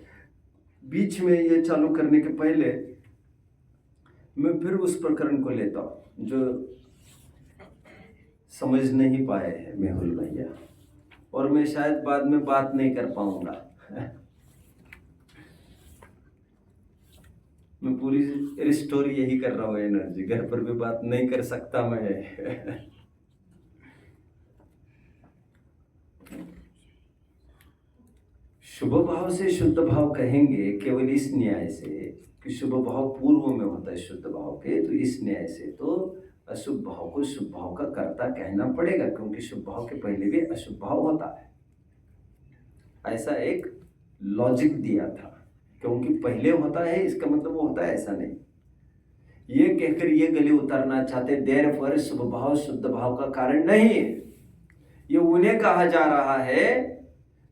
बीच में ये चालू करने के पहले मैं फिर उस प्रकरण को लेता हूँ जो समझ नहीं पाए हैं मेहुल भैया, और मैं शायद बाद में बात नहीं कर पाऊंगा। मैं पूरी स्टोरी यही कर रहा हूँ एनर्जी, घर पर भी बात नहीं कर सकता मैं। शुभ भाव से शुद्ध भाव कहेंगे केवल इस न्याय से कि शुभ भाव पूर्व में होता है शुद्ध भाव के, तो इस न्याय से तो अशुभ भाव को शुभ भाव का कर्ता कहना पड़ेगा, क्योंकि शुभ भाव के पहले भी अशुभ भाव होता है। ऐसा एक लॉजिक दिया था, क्योंकि पहले होता है इसका मतलब वो होता है ऐसा नहीं। ये कहकर ये गले उतारना चाहते देर पर शुभ भाव शुद्ध भाव का कारण नहीं है। ये उन्हें कहा जा रहा है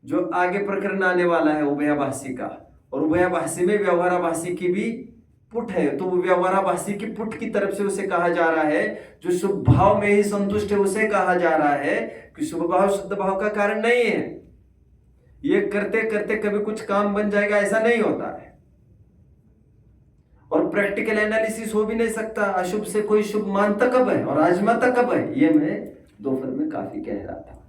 जो आगे प्रकरण आने वाला है उभयाभासी का, और उभयाभासी में व्यवहाराभासी की भी पुट है, तो वो व्यवहाराभासी की पुट की तरफ से उसे कहा जा रहा है जो शुभ भाव में ही संतुष्ट है, उसे कहा जा रहा है कि शुभ भाव शुद्ध भाव का कारण नहीं है। ये करते करते कभी कुछ काम बन जाएगा ऐसा नहीं होता है, और प्रैक्टिकल एनालिसिस हो भी नहीं सकता। अशुभ से कोई शुभ मानता कब है और आजमाता कब है, ये मैं दोपहर में काफी कह रहा था।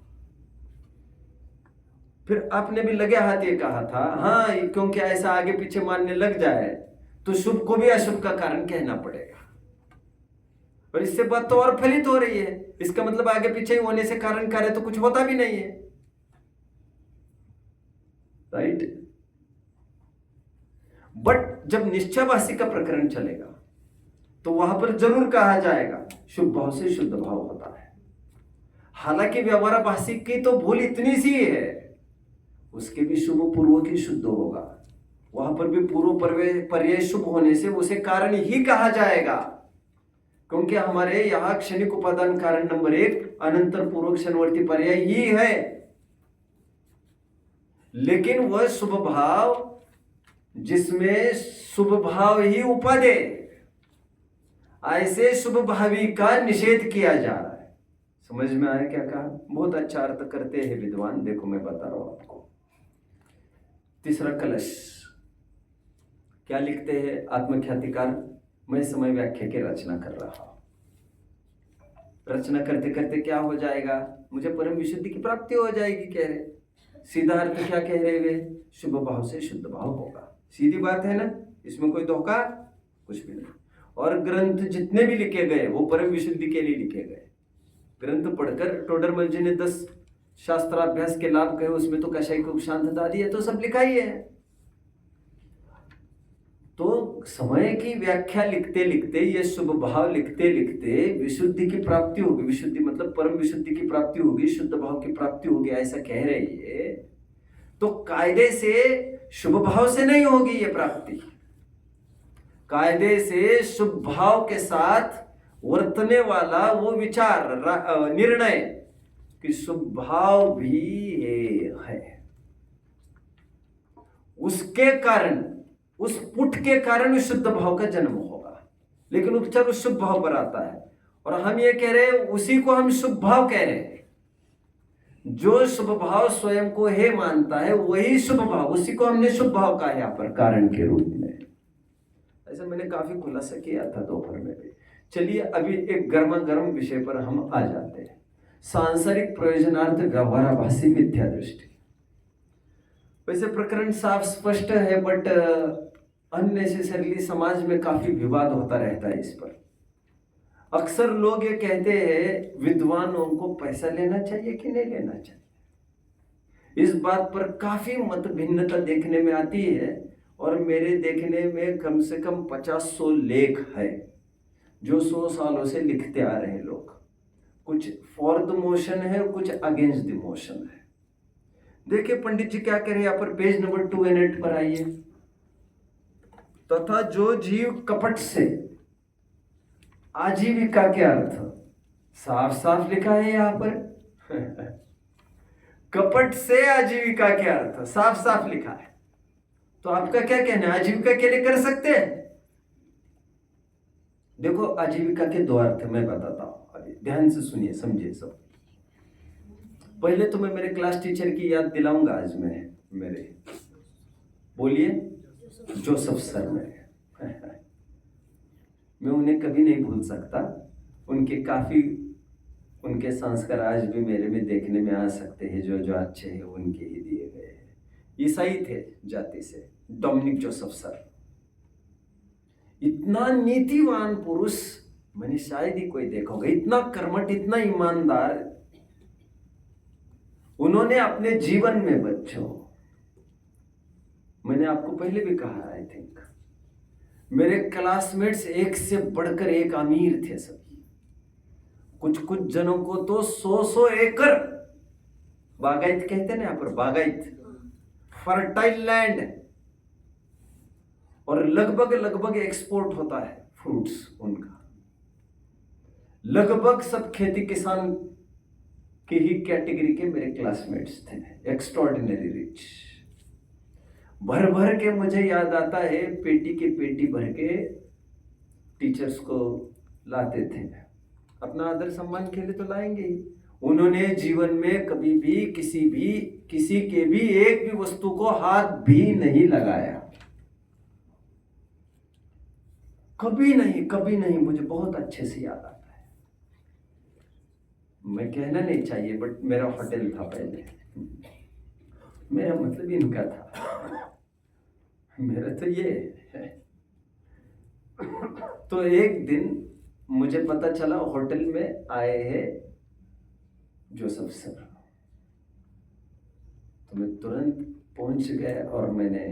फिर आपने भी लगे हाथ ये कहा था, हाँ क्योंकि ऐसा आगे पीछे मानने लग जाए तो शुभ को भी अशुभ का कारण कहना पड़ेगा, और इससे बात तो और फलित हो रही है। इसका मतलब आगे पीछे होने से कारण कार्य तो कुछ होता भी नहीं है, राइट। बट जब निश्चयवासी का प्रकरण चलेगा तो वहां पर जरूर कहा जाएगा शुभ भाव से शुद्ध भाव होता है। हालांकि व्यवहाराभासी की तो भूल इतनी सी है, उसके भी शुभ पूर्व की शुद्ध होगा, वहां पर भी पूर्व पर्याय शुभ होने से उसे कारण ही कहा जाएगा, क्योंकि हमारे यहां क्षणिक उपादान कारण नंबर 1 अनंतर पूर्व क्षणवर्ती पर्याय ही है। लेकिन वह शुभ भाव जिसमें शुभ भाव ही उपादेय, ऐसे शुभ भावी का निषेध किया जा रहा है। समझ में आया क्या कहा? बहुत अच्छा अर्थ करते हैं विद्वान, देखो मैं बता रहा हूं आपको। तीसरा कलश क्या लिखते हैं आत्मख्यातिकार, मैं समय व्याख्या की रचना कर रहा हूं। रचना करते करते क्या हो जाएगा, मुझे परम विशुद्धि की प्राप्ति हो जाएगी कह रहे। सीधा अर्थ क्या कह रहे वे, शुभ भाव से शुद्ध भाव होगा। सीधी बात है ना, इसमें कोई धोखा कुछ भी नहीं। और ग्रंथ जितने भी लिखे गए वो परम विशुद्धि के लिए लिखे गए। ग्रंथ पढ़कर टोडरमल जी ने 10 शास्त्राभ्यास के लाभ कहे, उसमें तो कषाय को शांत आदि है तो सब लिखा ही है। तो समय की व्याख्या लिखते लिखते, ये शुभ भाव लिखते लिखते विशुद्धि की प्राप्ति होगी। विशुद्धि मतलब परम विशुद्धि की प्राप्ति होगी, शुद्ध भाव की प्राप्ति होगी, ऐसा कह रही है। तो कायदे से शुभ भाव से नहीं होगी ये प्राप्ति, कायदे से शुभ भाव के साथ वर्तने वाला वो विचार निर्णय कि शुभ भाव भी है, उसके कारण, उस पुट के कारण शुद्ध भाव का जन्म होगा। लेकिन उपचार उस शुभ भाव पर आता है, और हम ये कह रहे हैं उसी को हम शुभ भाव कह रहे हैं। जो शुभ भाव स्वयं को है मानता है वही शुभ भाव, उसी को हमने शुभ भाव कहा यहाँ पर कारण के रूप में। ऐसा मैंने काफी खुलासा किया था दोपहर में भी। चलिए अभी एक गर्मा गर्म विषय पर हम आ जाते हैं, सांसारिक प्रयोजनार्थ व्यवहाराभासी मिथ्या दृष्टि। वैसे प्रकरण साफ स्पष्ट है, बट अननेसेसरली समाज में काफी विवाद होता रहता है इस पर। अक्सर लोग ये कहते हैं विद्वानों को पैसा लेना चाहिए कि नहीं लेना चाहिए, इस बात पर काफी मत भिन्नता देखने में आती है। और मेरे देखने में कम से कम 50-100 लेख है जो 100 सालों से लिखते आ रहे हैं लोग। कुछ फॉर द मोशन है, कुछ अगेंस्ट द मोशन है। देखिए पंडित जी क्या कह रहे हैं यहाँ पर, पेज नंबर 208 पर आइए। तथा जो जीव कपट से आजीविका के अर्थ साफ साफ लिखा है यहाँ पर कपट से आजीविका के अर्थ साफ साफ लिखा है। तो आपका क्या कहना है, आजीविका के लिए कर सकते हैं? देखो आजीविका के दो अर्थ मैं बताता हूं, अभी ध्यान से सुनिए समझिए सब। पहले तो मैं मेरे क्लास टीचर की याद दिलाऊंगा आज मैं, मेरे बोलिए जोसेफ सर मेरे मैं उन्हें कभी नहीं भूल सकता। उनके संस्कार आज भी मेरे में देखने में आ सकते हैं, जो जो अच्छे हैं उनके ही दिए गए हैं। ईसाई थे जाति से, डोमिनिक जोसेफ सर। इतना नीतिवान पुरुष मैंने शायद ही कोई देखा होगा, इतना कर्मठ, इतना ईमानदार। उन्होंने अपने जीवन में बच्चों, मैंने आपको पहले भी कहा आई थिंक, मेरे क्लासमेट्स एक से बढ़कर एक अमीर थे सभी। कुछ जनों को तो 100 एकड़ बागायत कहते हैं ना यहाँ पर, बागायत फर्टाइल लैंड, और लगभग एक्सपोर्ट होता है फ्रूट्स उनका। लगभग सब खेती किसान की ही कैटेगरी के मेरे क्लासमेट्स थे, एक्स्ट्रॉर्डिनरी रिच। भर भर के मुझे याद आता है, पेटी के पेटी भर के टीचर्स को लाते थे। अपना आदर सम्मान के लिए तो लाएंगे ही। उन्होंने जीवन में कभी भी किसी के भी एक भी वस्तु को हाथ भी नहीं लगाया, कभी नहीं। मुझे बहुत अच्छे से याद आता है। मैं कहना नहीं चाहिए बट मेरा होटल था पहले, मेरा मतलब इनका था, मेरा तो ये है। तो एक दिन मुझे पता चला होटल में आए हैं जोसेफ सर, तो मैं तुरंत पहुंच गया और मैंने,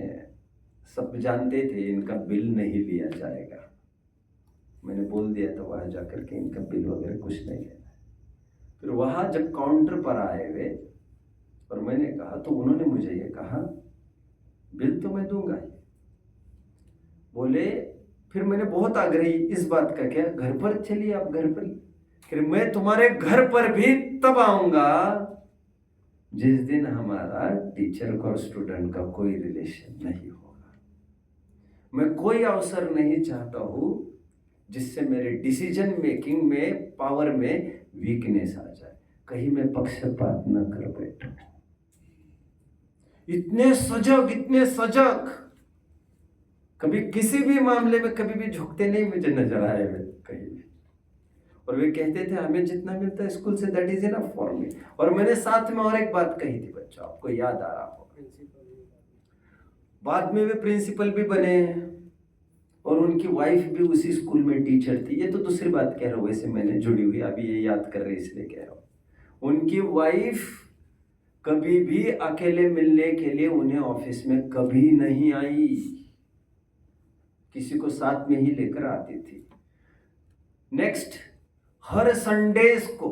सब जानते थे इनका बिल नहीं लिया जाएगा, मैंने बोल दिया था वहां जाकर के इनका बिल वगैरह कुछ नहीं लेना है। फिर वहां जब काउंटर पर आए वे और मैंने कहा, तो उन्होंने मुझे ये कहा, बिल तो मैं दूंगा ही। बोले, फिर मैंने बहुत आग्रही इस बात का, क्या घर पर चलिए आप घर पर, फिर मैं तुम्हारे घर पर भी तब आऊंगा जिस दिन हमारा टीचर और स्टूडेंट का कोई रिलेशन नहीं होगा। मैं कोई अवसर नहीं चाहता हूं जिससे मेरे डिसीजन मेकिंग में, पावर में वीकनेस आ जाए, कहीं मैं पक्षपात न कर बैठूं। इतने सजग, कभी किसी भी मामले में कभी भी झुकते नहीं मुझे नजर आए वे कहीं भी। और वे कहते थे हमें जितना मिलता है school say that is enough for me. और मैंने साथ में और एक बात कही थी बच्चों, आपको याद आ रहा होगा, बाद में वे प्रिंसिपल भी बने और उनकी वाइफ भी उसी स्कूल में टीचर थी। ये तो दूसरी बात कह रहा हूँ, वैसे मैंने जुड़ी हुई अभी ये याद कर रही इसलिए कह रहा हूँ। उनकी वाइफ कभी भी अकेले मिलने के लिए उन्हें ऑफिस में कभी नहीं आई, किसी को साथ में ही लेकर आती थी। नेक्स्ट, हर संडेज को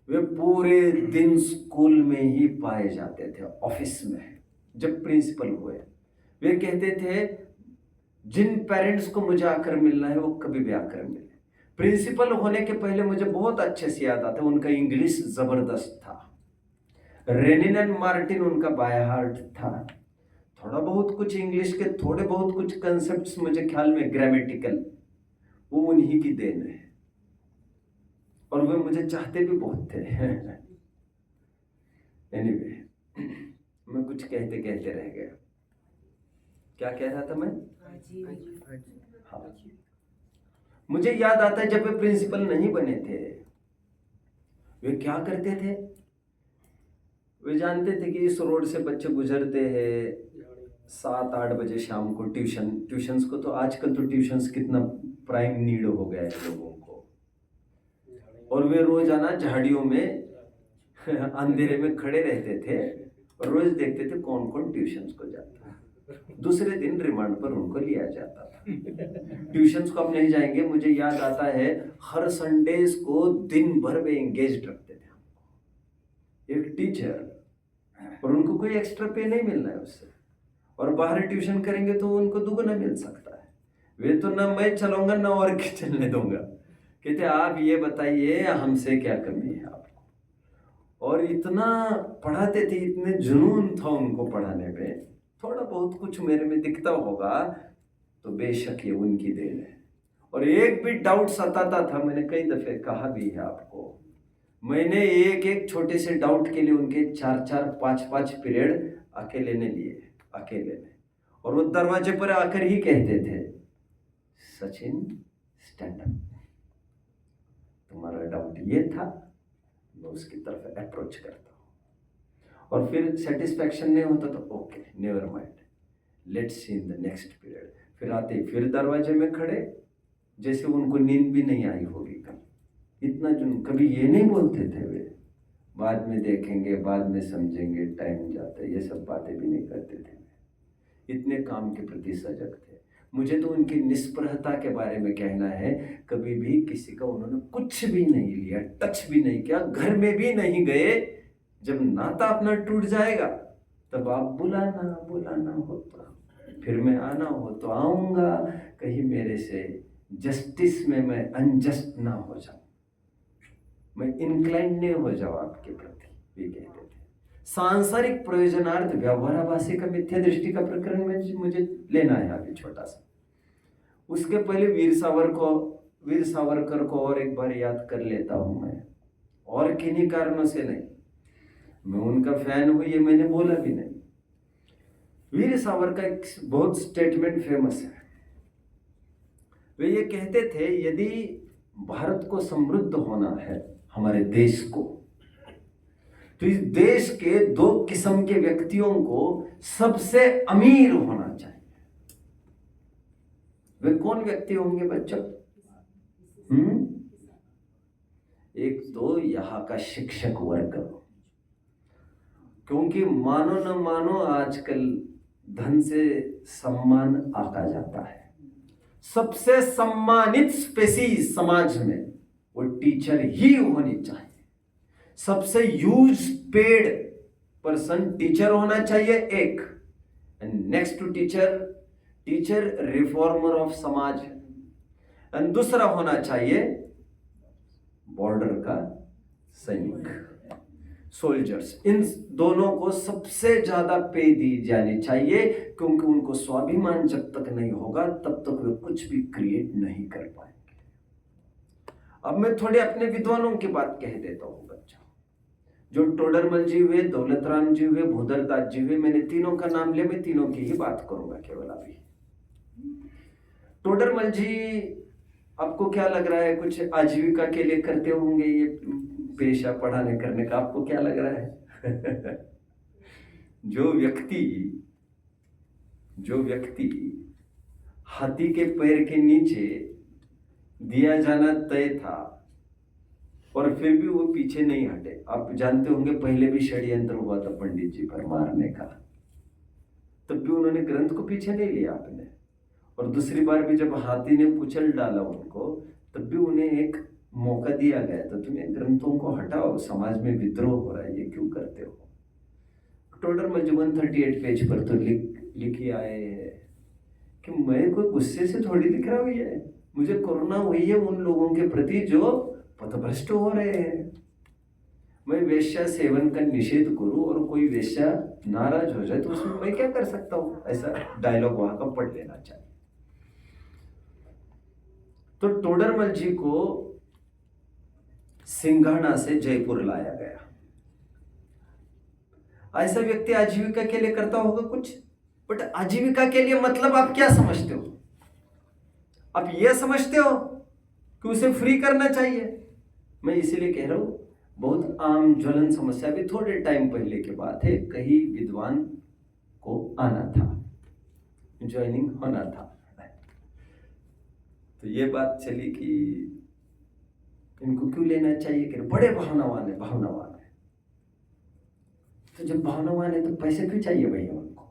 वे पूरे दिन स्कूल में ही पाए जाते थे, ऑफिस में। जब प्रिंसिपल हुए वे कहते थे जिन पेरेंट्स को मुझे आकर मिलना है वो कभी भी आकर मिले। प्रिंसिपल होने के पहले मुझे बहुत अच्छे से याद आता है, उनका इंग्लिश जबरदस्त था, रेनिन एंड मार्टिन उनका बाय हार्ट था। थोड़ा बहुत कुछ इंग्लिश के थोड़े बहुत कुछ कंसेप्ट्स मुझे ख्याल में ग्रामेटिकल, वो उन्हीं की देन है। और वे मुझे चाहते भी बहुत थे। एनीवे, मैं कुछ कहते कहते रह गया। क्या कह रहा था मैं? हाँ, मुझे याद आता है जब वे प्रिंसिपल नहीं बने थे वे क्या करते थे। वे जानते थे कि इस रोड से बच्चे गुजरते हैं 7-8 बजे शाम को ट्यूशन्स को, तो आजकल तो ट्यूशन्स कितना प्राइम नीड हो गया है लोगों को। और वे रोजाना झाड़ियों में अंधेरे में खड़े रहते थे और रोज देखते थे कौन कौन ट्यूशन्स को जाता है। दूसरे दिन रिमांड पर उनको लिया जाता था। ट्यूशन्स को अब नहीं जाएंगे, मुझे याद आता है हर संडेज को दिन भर वे एंगेज रखते थे एक टीचर, और उनको कोई एक्स्ट्रा पे नहीं मिलना है उससे, और बाहर ट्यूशन करेंगे तो उनको दुगना मिल सकता है। वे तो ना मैं चलाऊंगा ना और के चलने दूंगा, कहते आप ये बताइए हमसे क्या कमी है आपको। और इतना पढ़ाते थे, इतने जुनून था उनको पढ़ाने में। थोड़ा बहुत कुछ मेरे में दिखता होगा तो बेशक ये उनकी देन है। और एक भी डाउट सताता था, मैंने कई दफे कहा भी है आपको, मैंने एक एक छोटे से डाउट के लिए उनके 4-4, 5-5 पीरियड अकेले ने लिए, अकेले ने। और वो दरवाजे पर आकर ही कहते थे सचिन स्टैंड अप, तुम्हारा डाउट ये था, मैं उसकी तरफ अप्रोच करता हूँ। और फिर सेटिस्फैक्शन नहीं होता तो okay never mind, let's see in the next period. फिर आते फिर दरवाजे में खड़े, जैसे उनको नींद भी नहीं आई होगी कल। इतना जुनून, कभी ये नहीं बोलते थे वे बाद में देखेंगे, बाद में समझेंगे, टाइम जाता है, ये सब बातें भी नहीं करते थे। इतने काम के प्रति सजग थे। मुझे तो उनकी निष्प्रहता के बारे में कहना है, कभी भी किसी का उन्होंने कुछ भी नहीं लिया, टच भी नहीं किया, घर में भी नहीं गए। जब नाता अपना टूट जाएगा तब आप बुलाना हो तो फिर मैं आना हो तो आऊँगा, कहीं मेरे से जस्टिस में मैं अनजस्ट ना हो जाऊँ, मैं इंक्लाइन नहीं हो जाऊँ आपके प्रति, भी कहते थे। सांसारिक प्रयोजनार्थ व्यवहाराभासी का मिथ्या दृष्टि का प्रकरण में मुझे लेना है अभी छोटा सा। उसके पहले वीर सावरकर को और एक बार याद कर लेता हूँ मैं, और किन्हीं कारणों से नहीं, मैं उनका फैन हूँ ये मैंने बोला भी नहीं। वीर सावरकर का एक बहुत स्टेटमेंट फेमस है। वे ये कहते थे यदि भारत को समृद्ध होना है, हमारे देश को, तो इस देश के 2 किस्म के व्यक्तियों को सबसे अमीर होना चाहिए। वे कौन व्यक्ति होंगे बच्चों? एक तो यहाँ का शिक्षक वर्ग, क्योंकि मानो न मानो आजकल धन से सम्मान आका जाता है। सबसे सम्मानित स्पेसीज समाज में वो टीचर ही होनी चाहिए। सबसे यूज पेड पर्सन टीचर होना चाहिए एक, and next to teacher reformer of समाज, एंड दूसरा होना चाहिए बॉर्डर का सैनिक, सोल्जर्स। इन दोनों को सबसे ज्यादा पे दी जानी चाहिए, क्योंकि उनको स्वाभिमान जब तक नहीं होगा तब तक वे कुछ भी क्रिएट नहीं कर पाएंगे। अब मैं थोड़े अपने विद्वानों की बात कह देता हूं बच्चा, जो टोडरमल जी हुए, दौलत राम जी हुए, भूदरदास जी हुए, मैंने तीनों का नाम लिया, मैं तीनों की ही बात करूंगा केवल अभी। टोडरमल जी, आपको क्या लग रहा है, कुछ आजीविका के लिए करते होंगे ये पेशा पढ़ाने करने का, आपको क्या लग रहा है? जो व्यक्ति हाथी के पैर के नीचे दिया जाना तय था और फिर भी वो पीछे नहीं हटे। आप जानते होंगे पहले भी षड्यंत्र हुआ था पंडित जी पर मारने का, तब भी उन्होंने ग्रंथ को पीछे नहीं लिया आपने। और दूसरी बार भी जब हाथी ने कुचल डाला उनको, तब भी उन्हें एक मौका दिया गया था, तुम्हें ग्रंथों को हटाओ, समाज में विद्रोह हो रहा है, ये क्यों करते हो? टोडरमल 138 पेज पर तो लिखी आए हैं कि मैं कोई गुस्से से थोड़ी लिख रहा हूँ, ये मुझे करुणा हुई है उन लोगों के प्रति जो पथभ्रष्ट हो रहे हैं। मैं वेश्या सेवन का निषेध करूं और कोई वेश्या नाराज हो जाए तो उसमें मैं क्या कर सकता हूं? ऐसा डायलॉग वहां का पढ़ लेना चाहिए। तो टोडरमल जी को सिंघाना से जयपुर लाया गया। ऐसा व्यक्ति आजीविका के लिए करता होगा कुछ, बट आजीविका के लिए मतलब आप क्या समझते हो? आप यह समझते हो कि उसे फ्री करना चाहिए? मैं इसीलिए कह रहा हूं, बहुत आम ज्वलन समस्या, भी थोड़े टाइम पहले की बात है, कहीं विद्वान को आना था, ज्वाइनिंग होना था, तो ये बात चली कि इनको क्यों लेना चाहिए, कि बड़े भावनावान है। तो जब भावनावान है तो पैसे क्यों चाहिए भैया उनको?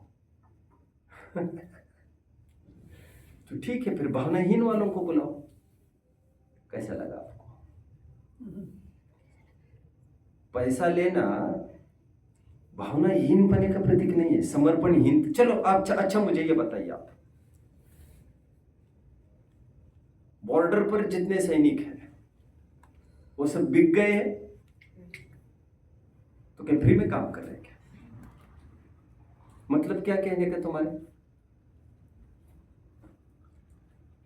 तो ठीक है, फिर भावनाहीन वालों को बुलाओ। कैसा लगा आपको? पैसा लेना भावनाहीन बने का प्रतीक नहीं है, समर्पणहीन। चलो आप अच्छा मुझे ये बताइए, आप बॉर्डर पर जितने सैनिक हैं वो सब बिक गए हैं तो क्या फ्री में काम कर रहे हैं क्या? मतलब क्या कहने का तुम्हारे?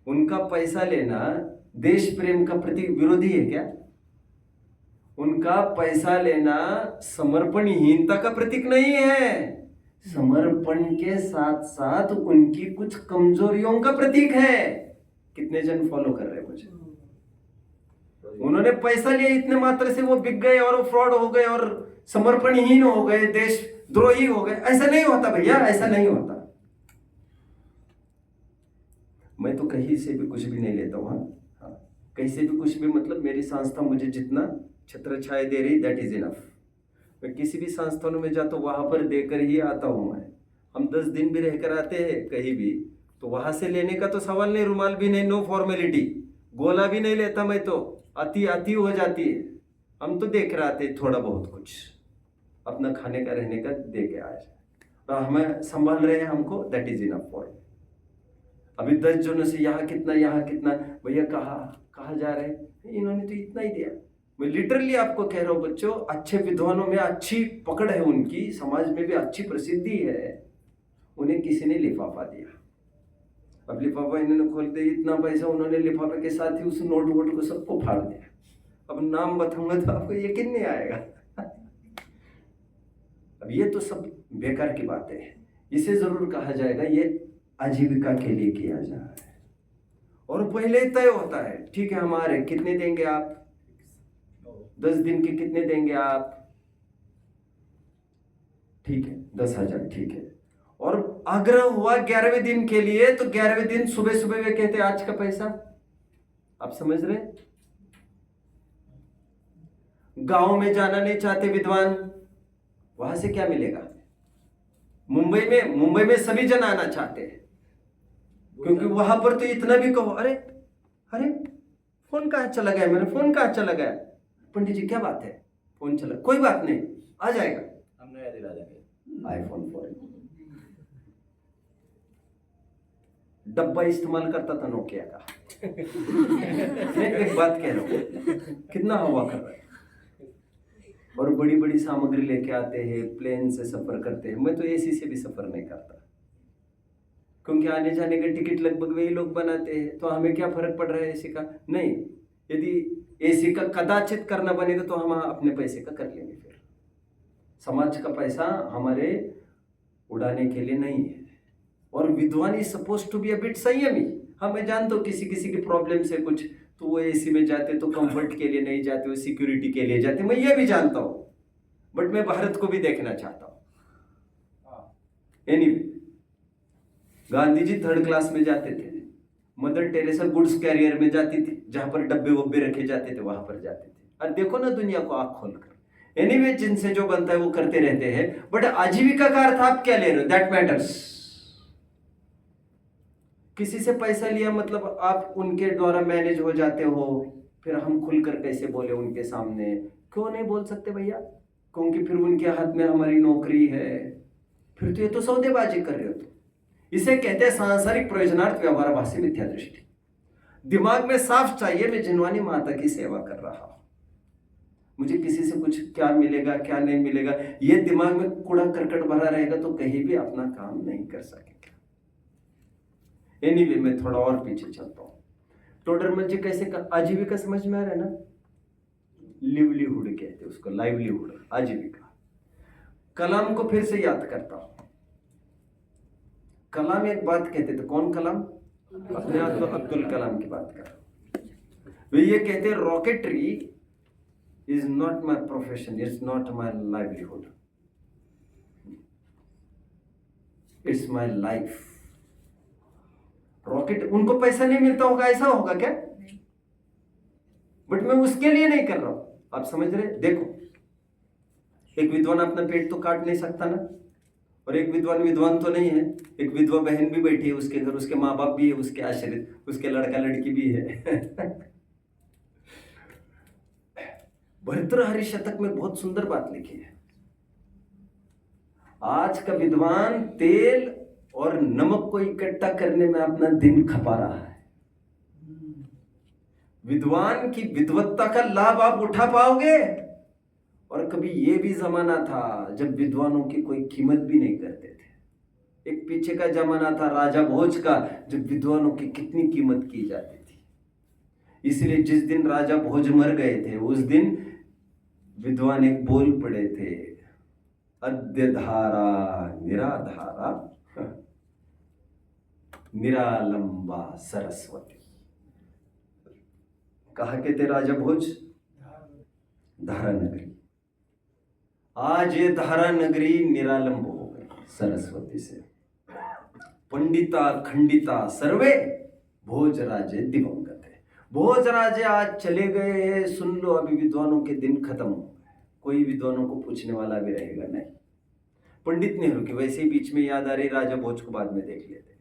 उनका पैसा लेना देश प्रेम का प्रतीक विरोधी है क्या? उनका पैसा लेना समर्पणहीनता का प्रतीक नहीं है, समर्पण के साथ साथ उनकी कुछ कमजोरियों का प्रतीक है। कितने जन फॉलो कर रहे हैं मुझे? उन्होंने पैसा लिया इतने मात्र से वो बिक गए और वो फ्रॉड हो गए और समर्पणहीन हो गए, देशद्रोही हो गए। ऐसा नहीं होता भैया, ऐसा नहीं होता। मैं तो कहीं से भी कुछ भी नहीं लेता हूं। हाँ, कहीं से भी कुछ भी, मतलब मेरी संस्था मुझे जितना छत्र छाया दे रही, दैट इज इनफ। मैं किसी भी संस्थानों में जाता हूँ वहां पर देकर ही आता हूँ मैं। हम 10 दिन भी रहकर आते हैं कहीं भी, तो वहां से लेने का तो सवाल नहीं, रुमाल भी नहीं, नो फॉर्मेलिटी, गोला भी नहीं लेता मैं, तो अति हो जाती है। हम तो देख रहे आते थोड़ा बहुत कुछ अपना खाने का रहने का दे के आ जाए और हमें संभाल रहे हैं हमको, दैट इज इनफ फॉर। अभी 10 जनों से यहाँ कितना, भैया कहाँ जा रहे हैं, इन्होंने तो इतना ही दिया। मैं लिटरली आपको कह रहा हूँ बच्चों, अच्छे विद्वानों में अच्छी पकड़ है उनकी, समाज में भी अच्छी प्रसिद्धि है, उन्हें किसी ने लिफाफा दिया। अब लिफाफा इन्होंने खोल दिया, इतना पैसा, उन्होंने लिफाफे के साथ ही उस नोट वोट को सबको फाड़ दिया। अब नाम बताऊंगा तो आपको यकीन नहीं आएगा। अब ये तो सब बेकार की बातें हैं। इसे जरूर कहा जाएगा ये आजीविका के लिए किया जा रहा है और पहले तय होता है, ठीक है हमारे कितने देंगे आप, 10 दिन के कितने देंगे आप, ठीक है 10,000, ठीक है। और आग्रह हुआ 11वें दिन के लिए, तो 11वें दिन सुबह सुबह वे कहते आज का पैसा। आप समझ रहे? गांव में जाना नहीं चाहते विद्वान, वहां से क्या मिलेगा? मुंबई में सभी जन आना चाहते हैं, क्योंकि वहां पर तो इतना भी कहो, अरे फोन कहाँ चला गया, मेरा फोन कहाँ चला गया, पंडित जी क्या बात है, फोन चला, कोई बात नहीं आ जाएगा, हम नया दिला देंगे। आईफोन 4 डब्बा इस्तेमाल करता था नोकिया का। मैं एक बात कह रहा हूँ, कितना हवा कर रहा है। और बड़ी बड़ी सामग्री लेके आते हैं, प्लेन से सफर करते हैं। मैं तो एसी से भी सफर नहीं करता, क्योंकि आने जाने का टिकट लगभग वही लोग बनाते हैं, तो हमें क्या फर्क पड़ रहा है एसी का? नहीं, यदि एसी का कदाचित करना बनेगा तो हम अपने पैसे का कर लेंगे। फिर समाज का पैसा हमारे उड़ाने के लिए नहीं है। और विद्वान is suppose to be a bit संयमी। हाँ, मैं जानता हूँ किसी किसी की प्रॉब्लम से कुछ, तो वो एसी में जाते तो कंफर्ट के लिए नहीं जाते, वो सिक्योरिटी के लिए जाते, मैं ये भी जानता हूँ, बट मैं भारत को भी देखना चाहता हूँ। Anyway, Gandhi ji 3rd class में जाते थे, मदर टेरेसा गुड्स कैरियर में जाती थी, जहां पर डब्बे वब्बे रखे जाते थे वहां पर जाते थे। और देखो ना दुनिया को आंख खोलकर। एनीवे, जिनसे जो बनता है वो करते रहते हैं, बट आजीविका का अर्थ आप क्या ले रहे हो, दैट मैटर्स। किसी से पैसा लिया मतलब आप उनके द्वारा मैनेज हो जाते हो, फिर हम खुलकर कैसे बोले उनके सामने? क्यों नहीं बोल सकते भैया? क्योंकि फिर उनके हाथ में हमारी नौकरी है, फिर तो ये तो सौदेबाजी कर रहे हो। इसे कहते हैं सांसारिक प्रयोजनार्थ व्यवहाराभासी मिथ्या दृष्टि। दिमाग में साफ चाहिए, मैं जिनवानी माता की सेवा कर रहा हूं, मुझे किसी से कुछ क्या मिलेगा क्या नहीं मिलेगा, ये दिमाग में कूड़ा करकट भरा रहेगा तो कहीं भी अपना काम नहीं कर सकेगा। एनीवे, मैं थोड़ा और पीछे चलता हूं। टोडरमल जी कैसे आजीविका समझ में आ रहा है ना? लिवलीहुड कहते हैं उसको, लाइवलीहुड, आजीविका। कलाम को फिर से याद करता हूं। कलाम एक बात कहते थे, कौन कलाम? अपने आप को अब्दुल कलाम की बात कर। वे ये कहते हैं, rocketry is not my profession, it's not my livelihood, it's my life. Rocket, उनको पैसा नहीं मिलता होगा, ऐसा होगा क्या? बट मैं उसके लिए नहीं कर रहा हूं, आप समझ रहे? देखो, एक विद्वान अपना पेट तो काट नहीं सकता ना, और एक विद्वान विद्वान तो नहीं है, एक विधवा बहन भी बैठी है उसके घर, उसके माँ बाप भी है, उसके आश्रित, उसके लड़का लड़की भी है। भर्तृहरि शतक में बहुत सुंदर बात लिखी है। आज का विद्वान तेल और नमक को इकट्ठा करने में अपना दिन खपा रहा है। विद्वान की विद्वत्ता का लाभ आप उठा पाओगे? और कभी ये भी जमाना था जब विद्वानों की कोई कीमत भी नहीं करते थे। एक पीछे का जमाना था राजा भोज का, जब विद्वानों की कितनी कीमत की जाती थी। इसलिए जिस दिन राजा भोज मर गए थे उस दिन विद्वान एक बोल पड़े थे, अद्य धारा निराधारा निरालंबा सरस्वती। कहा के थे राजा भोज? धारा नगरी। आज ये धारा नगरी निरालंब हो गई सरस्वती से। पंडिता खंडिता सर्वे भोज राजे दिवंगत है। भोज राजे आज चले गए हैं, सुन लो, अभी विद्वानों के दिन खत्म हो गए, कोई विद्वानों को पूछने वाला भी रहेगा नहीं। पंडित नेहरू की वैसे ही बीच में याद आ रही, राजा भोज को बाद में देख लेते।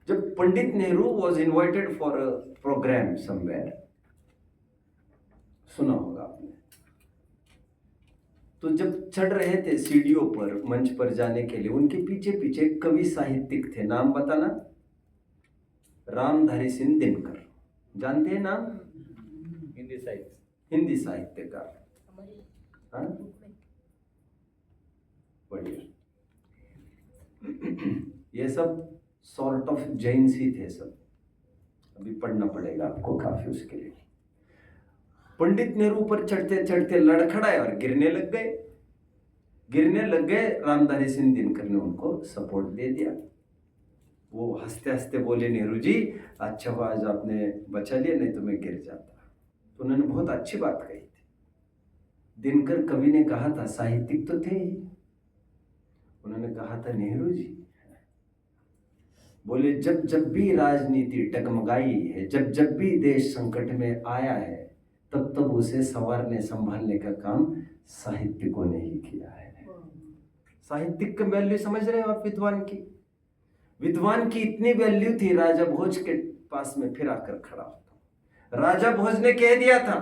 जब Pandit Nehru was invited for a program somewhere, सुना होगा आपने, तो जब चढ़ रहे थे सीढ़ियों पर मंच पर जाने के लिए, उनके पीछे पीछे कवि साहित्यिक थे। नाम बताना? रामधारी सिंह दिनकर, जानते हैं नाम? हिंदी साहित्य, हिंदी साहित्यकार। हमारे हाँ, बुक में बढ़िया। ये सब सॉर्ट ऑफ जैन्स ही थे सब। अभी पढ़ना पड़ेगा आपको काफी उसके लिए। पंडित नेहरू पर चढ़ते चढ़ते लड़खड़ाए और गिरने लग गए। गिरने लग गए, रामधारी सिंह दिनकर ने उनको सपोर्ट दे दिया। वो हंसते हंसते बोले, नेहरू जी अच्छा हुआ आज आपने बचा लिया, नहीं तो मैं गिर जाता। तो उन्होंने बहुत अच्छी बात कही थी। दिनकर कवि ने कहा था, साहित्यिक तो थे ही, उन्होंने कहा था, नेहरू जी बोले जब जब भी राजनीति डगमगाई है, जब जब भी देश संकट में आया है, तब तब उसे संवारने संभालने का काम साहित्यिकों ने ही किया है। साहित्यिक का वैल्यू समझ रहे हो आप? विद्वान की इतनी वैल्यू थी, राजा भोज के पास में फिर आकर खड़ा होता। राजा भोज ने कह दिया था,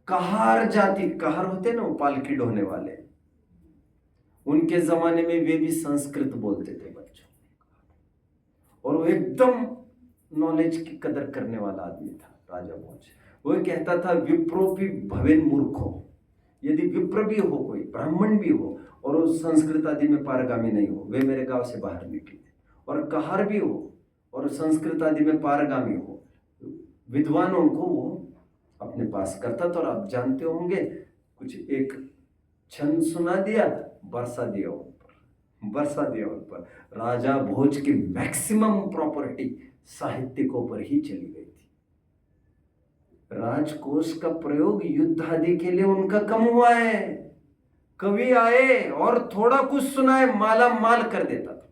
कहार जाति, कहार होते ना वो पालकी ढोने वाले, उनके जमाने में वे भी संस्कृत बोलते थे बच्चों, और वो एकदम नॉलेज की कदर करने वाला आदमी था राजा भोज। वो कहता था, विप्रोपि भवेन मूर्खो, यदि विप्र भी हो, कोई ब्राह्मण भी हो और वो संस्कृत आदि में पारगामी नहीं हो, वे मेरे गांव से बाहर निकले। और कहार भी हो और संस्कृत आदि में पारगामी हो, विद्वानों को वो अपने पास करता था। और आप जानते होंगे, कुछ एक छंद सुना दिया, बरसा दिया उन पर, बरसा दिया उन पर। राजा भोज की मैक्सिमम प्रॉपर्टी साहित्यिकों पर ही चली गई थी। राजकोष का प्रयोग युद्ध आदि के लिए उनका कम हुआ है। कवि आए और थोड़ा कुछ सुनाए, माला माल कर देता था।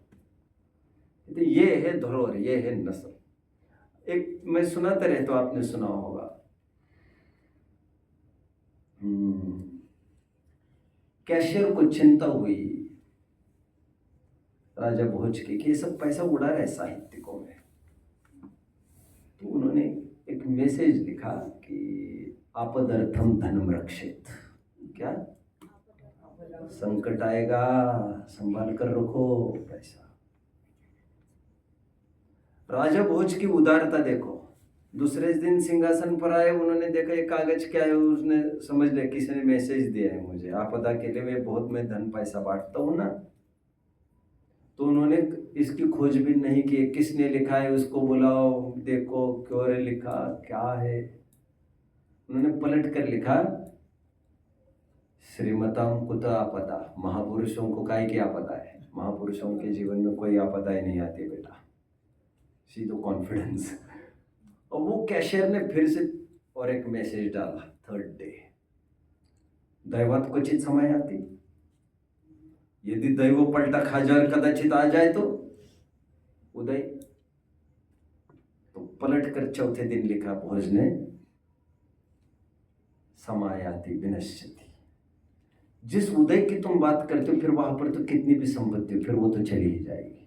तो ये है धरोहर, ये है नस्ल। एक मैं सुनाते रहता हूं, आपने सुना होगा, कैशियर को चिंता हुई राजा भोज की कि ये सब पैसा उड़ा रहे साहित्यिकों में। तो उन्होंने एक मैसेज लिखा कि आपदर्थम धनम रक्षित। क्या? संकट आएगा, संभाल कर रखो पैसा। राजा भोज की उदारता देखो। दूसरे दिन सिंहासन पर आए, उन्होंने देखा ये कागज क्या है, उसने समझ लिया किसी ने मैसेज दिया है मुझे, आपदा के लिए मैं बहुत में धन पैसा बांटता हूं ना। तो उन्होंने इसकी खोजबीन नहीं की, किसने लिखा है उसको बुलाओ, देखो क्यों रे लिखा, क्या है। उन्होंने पलट कर लिखा, श्रीमताम कुत आपदा, महापुरुषों को काय की आपदा है, महापुरुषों के जीवन में कोई आपदा ही नहीं आती बेटा, सीधो कॉन्फिडेंस। और वो कैशियर ने फिर से और एक मैसेज डाला, थर्ड डे, दैवात क्वचित समय आती, यदि दैव पलटा खा जाए, कदाचित आ जाए तो उदय। तो पलट कर चौथे दिन लिखा भोज ने, समायाति विनश्यति, जिस उदय की तुम बात करते हो, फिर वहां पर तो कितनी भी संपत्ति हो, फिर वो तो चली ही जाएगी।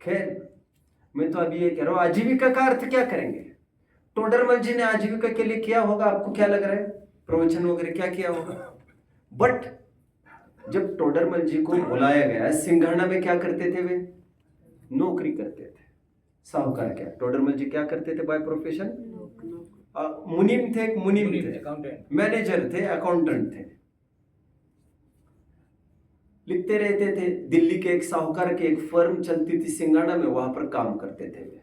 खैर, मैं तो अभी ये कह रहा हूं, आजीविका का अर्थ क्या करेंगे? टोडरमल जी ने आजीविका के लिए किया होगा, आपको क्या लग रहा है? प्रवचन वगैरह क्या किया होगा? बट जब टोडरमल जी को बुलाया गया, सिंघाना में क्या करते थे वे? नौकरी करते थे। साहूकार क्या? टोडरमल जी क्या करते थे बाय प्रोफेशन? मुनीम थे, मुनीम थे, Accountant. मैनेजर थे, अकाउंटेंट थे, लिखते रहते थे। दिल्ली के एक साहूकार की एक फर्म चलती थी सिंघाना में, वहां पर काम करते थे वे।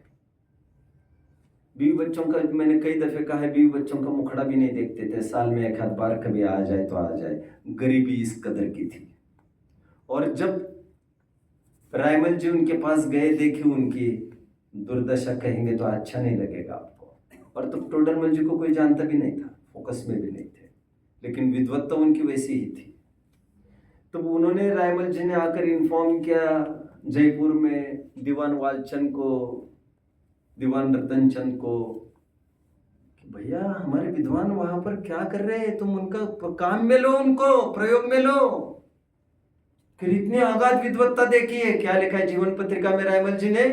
बीवी बच्चों का, मैंने कई दफे कहा है, बीवी बच्चों का मुखड़ा भी नहीं देखते थे, साल में एक आध बार कभी आ जाए तो आ जाए। गरीबी इस कदर की थी। और जब रायमल जी उनके पास गए, देखी उनकी दुर्दशा, कहेंगे तो अच्छा नहीं लगेगा आपको। और तब टोडरमल जी को कोई जानता भी नहीं था, फोकस में भी नहीं थे, लेकिन विद्वत्ता उनकी वैसी ही थी। तो उन्होंने, रायमल जी ने आकर इन्फॉर्म किया जयपुर में दीवान वालचंद को, दीवान रतन चंद को, कि भैया हमारे विद्वान वहां पर क्या कर रहे हैं, तुम उनका काम में लो, उनको प्रयोग में लो। फिर इतनी अगाध विद्वत्ता देखी है। क्या लिखा है जीवन पत्रिका में रायमल जी ने?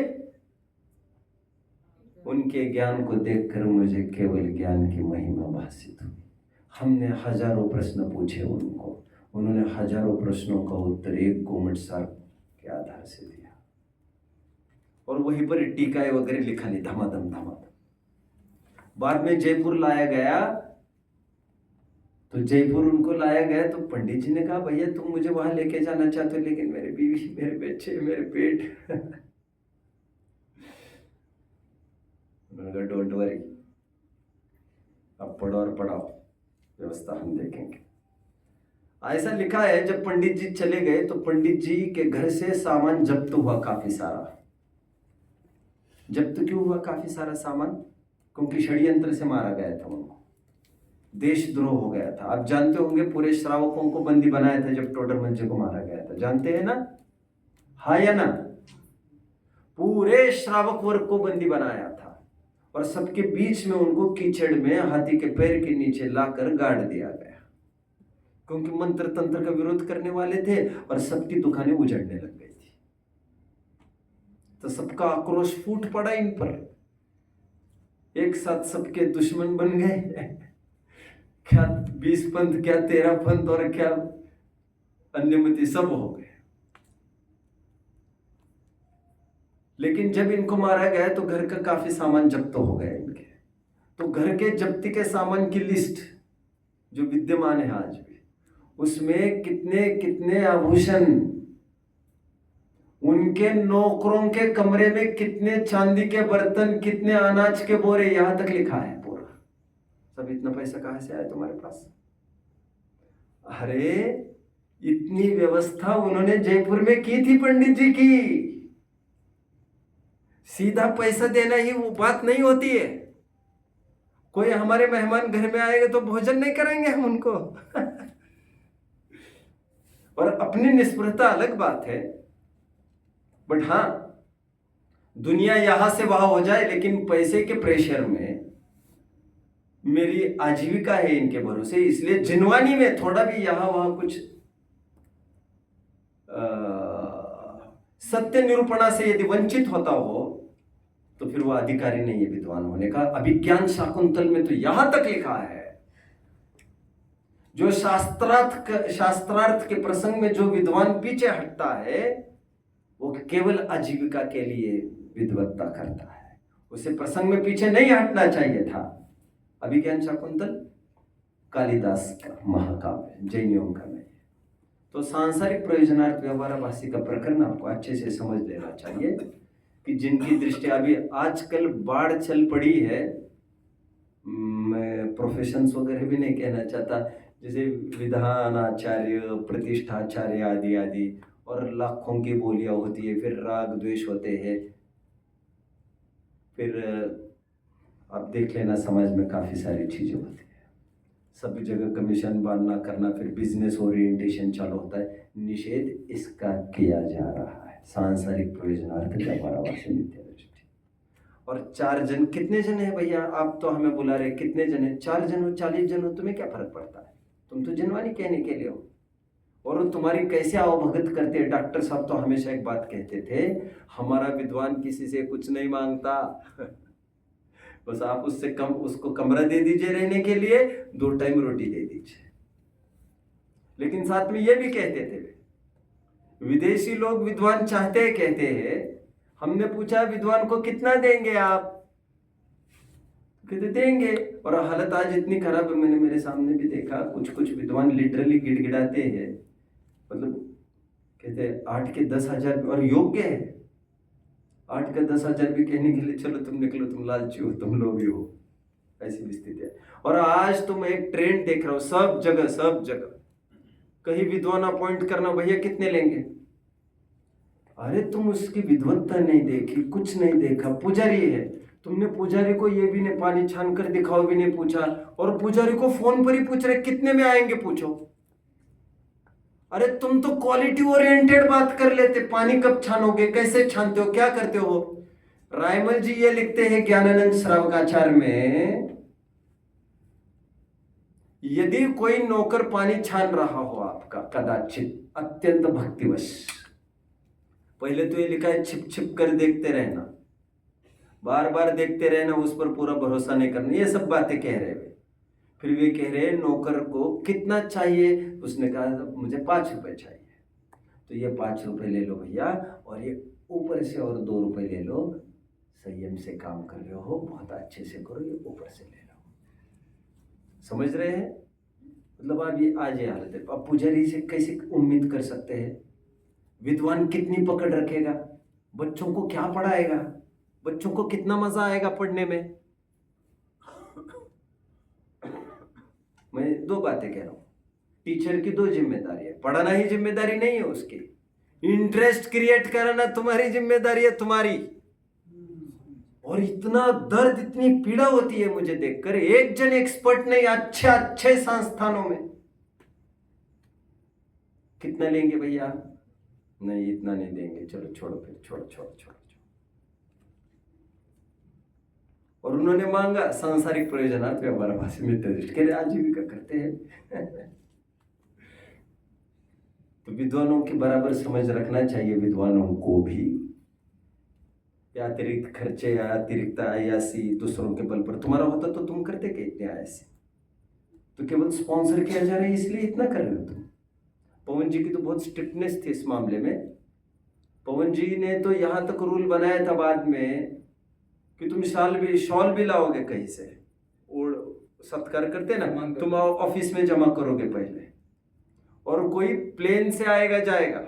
उनके ज्ञान को देखकर मुझे केवल ज्ञान की महिमा भासित हुई। हमने हजारों प्रश्न पूछे उनको, उन्होंने हजारों प्रश्नों का उत्तर एक गोमट सार के आधार से दिया। और वहीं पर टीकाएं वगैरह लिखा नहीं, धमाधम धमाधम। बाद में जयपुर लाया गया, तो जयपुर उनको लाया गया, तो पंडित जी ने कहा, भैया तुम मुझे वहां लेके जाना चाहते हो, लेकिन मेरे बीवी, मेरे बच्चे, मेरे पेट। उन्होंने कहा डोंट वरी, अब पढ़ो और पढ़ाओ, व्यवस्था हम देखेंगे। ऐसा लिखा है, जब पंडित जी चले गए तो पंडित जी के घर से सामान जब्त हुआ काफी सारा। जब्त क्यों हुआ काफी सारा सामान? क्योंकि षड्यंत्र से मारा गया था उनको, देशद्रोह हो गया था। आप जानते होंगे पूरे श्रावकों को बंदी बनाया था जब टोडरमल जी को मारा गया था, जानते हैं ना? हाँ या ना? पूरे श्रावक वर्ग को बंदी बनाया था और सबके बीच में उनको कीचड़ में हाथी के पैर के नीचे लाकर गाड़ दिया गया, क्योंकि मंत्र तंत्र का विरोध करने वाले थे और सबकी दुकानें उजड़ने लग गई थी। तो सबका आक्रोश फूट पड़ा इन पर, एक साथ सबके दुश्मन बन गए। क्या 20 पंथ, क्या 13 पंथ और क्या अन्यमति, सब हो गए। लेकिन जब इनको मारा गया तो घर का काफी सामान जब्त हो गया इनके। तो घर के जब्ती के सामान की लिस्ट जो विद्यमान है आज भी, उसमें कितने कितने आभूषण, उनके नौकरों के कमरे में कितने चांदी के बर्तन, कितने अनाज के बोरे, यहां तक लिखा है पूरा। सब इतना पैसा कहां से आया तुम्हारे पास? अरे इतनी व्यवस्था उन्होंने जयपुर में की थी पंडित जी की। सीधा पैसा देना ही वो बात नहीं होती है। कोई हमारे मेहमान घर में आएंगे तो भोजन नहीं कराएंगे हम उनको। और अपनी निष्प्रता अलग बात है, बट हाँ, दुनिया यहां से वहां हो जाए, लेकिन पैसे के प्रेशर में मेरी आजीविका है इनके भरोसे, इसलिए जिनवानी में थोड़ा भी यहां वहां कुछ सत्य निरूपणा से यदि वंचित होता हो तो फिर वह अधिकारी नहीं है विद्वान होने का। अभिज्ञान शाकुंतल में तो यहां तक लिखा है, जो शास्त्रार्थ के प्रसंग में जो विद्वान पीछे हटता है वो केवल आजीविका के लिए विद्वत्ता करता है, उसे प्रसंग में पीछे नहीं हटना चाहिए था। अभिज्ञान शाकुंतल कालिदास का महाकाव्य, जैनियों का नहीं। तो सांसारिक प्रयोजनार्थ व्यवहाराभासी का प्रकरण आपको अच्छे से समझ लेना चाहिए कि जिनकी दृष्टि अभी आजकल बाढ़ चल पड़ी है, मैं प्रोफेशंस वगैरह भी नहीं कहना चाहता, जैसे विधानाचार्य, प्रतिष्ठाचार्य आदि आदि, और लाखों की बोलियां होती है, फिर राग द्वेष होते हैं, फिर आप देख लेना समाज में काफ़ी सारी चीज़ें होती है, सभी जगह कमीशन बांधना करना, फिर बिजनेस ओरिएंटेशन चालू होता है। निषेध इसका किया जा रहा है, सांसारिक प्रयोजनार्थ व्यापाराभासी मिथ्या दृष्टि। और 4 जन, कितने जन है भैया? आप तो हमें बुला रहे, कितने जन है? 4 जन हो, 40 जन हो, तुम्हें क्या फर्क पड़ता है? तुम तो जिनवानी कहने के लिए हो। और वो तुम्हारी कैसे आवभगत करते हैं। डॉक्टर साहब तो हमेशा एक बात कहते थे, हमारा विद्वान किसी से कुछ नहीं मांगता, बस आप उससे कम उसको कमरा दे दीजिए रहने के लिए, 2 टाइम रोटी दे दीजिए। लेकिन साथ में ये भी कहते थे, विदेशी लोग विद्वान चाहते हैं, कहते हैं, हमने पूछा विद्वान को कितना देंगे आप, कहते देंगे। और हालत आज इतनी खराब है, मैंने मेरे सामने भी देखा, कुछ कुछ विद्वान लिटरली गिड़गिड़ाते हैं, मतलब कहते हैं 8 के 10,000, और योग्य है 8 का 10,000 भी कहने के लिए, चलो तुम निकलो, तुम लालची हो, तुम लोग ही हो, ऐसी भी स्थिति है। और आज तुम एक ट्रेंड देख रहे हो सब जगह, कहीं विद्वान अपॉइंट करना, भैया कितने लेंगे, अरे तुम उसकी विद्वत्ता नहीं देखी, कुछ नहीं देखा। पुजारी है, तुमने पुजारी को ये भी नहीं पानी छान कर दिखाओ भी नहीं पूछा, और पुजारी को फोन पर ही पूछ रहे कितने में आएंगे पूछो। अरे तुम तो क्वालिटी ओरिएंटेड बात कर लेते, पानी कब छानोगे, कैसे छानते हो, क्या करते हो। रायमल जी ये लिखते हैं ज्ञानानंद श्रावकाचार में, यदि कोई नौकर पानी छान रहा हो आपका कदाचित अत्यंत भक्तिवश, पहले तो ये लिखा है छिप छिप कर देखते रहना, बार बार देखते रहना, उस पर पूरा भरोसा नहीं करना, ये सब बातें कह रहे हैं। फिर वे कह रहे हैं नौकर को कितना चाहिए, उसने कहा मुझे 5 रुपए चाहिए, तो ये 5 रुपए ले लो भैया, और ये ऊपर से और 2 रुपए ले लो, संयम से काम कर रहे हो, बहुत अच्छे से करो, ये ऊपर से ले लो। समझ रहे हैं, मतलब अब ये आज ये हालत है। अब पुजारी से कैसे उम्मीद कर सकते हैं, विद्वान कितनी पकड़ रखेगा, बच्चों को क्या पढ़ाएगा, बच्चों को कितना मजा आएगा पढ़ने में। मैं 2 बातें कह रहा हूं, टीचर की 2 जिम्मेदारी है, पढ़ाना ही जिम्मेदारी नहीं है उसकी, इंटरेस्ट क्रिएट कराना तुम्हारी जिम्मेदारी है, तुम्हारी। और इतना दर्द, इतनी पीड़ा होती है मुझे देखकर, एक जन एक्सपर्ट नहीं, अच्छे संस्थानों में कितना लेंगे भैया, नहीं इतना नहीं देंगे, चलो छोड़ो, फिर छोड़ो। और उन्होंने मांगा सांसारिक प्रयोजनार्थ व्यवहाराभासी मिथ्या दृष्टि के लिए आजीविका करते हैं। तो विद्वानों की बराबर समझ रखना चाहिए, विद्वानों को भी, या अतिरिक्त खर्चे या अतिरिक्त आयासी दूसरों के बल पर तुम्हारा होता तो तुम करते क्या इतने आयासी, तो केवल स्पॉन्सर किया जा रहा है इसलिए इतना कर रहे हो तुम। पवन जी की तो बहुत स्ट्रिक्टनेस थी इस मामले में, पवन जी ने तो यहां तक रूल बनाया था बाद में कि तुम शॉल भी लाओगे कहीं से, और सत्कार करते ना, तुम ऑफिस में जमा करोगे पहले, और कोई प्लेन से आएगा जाएगा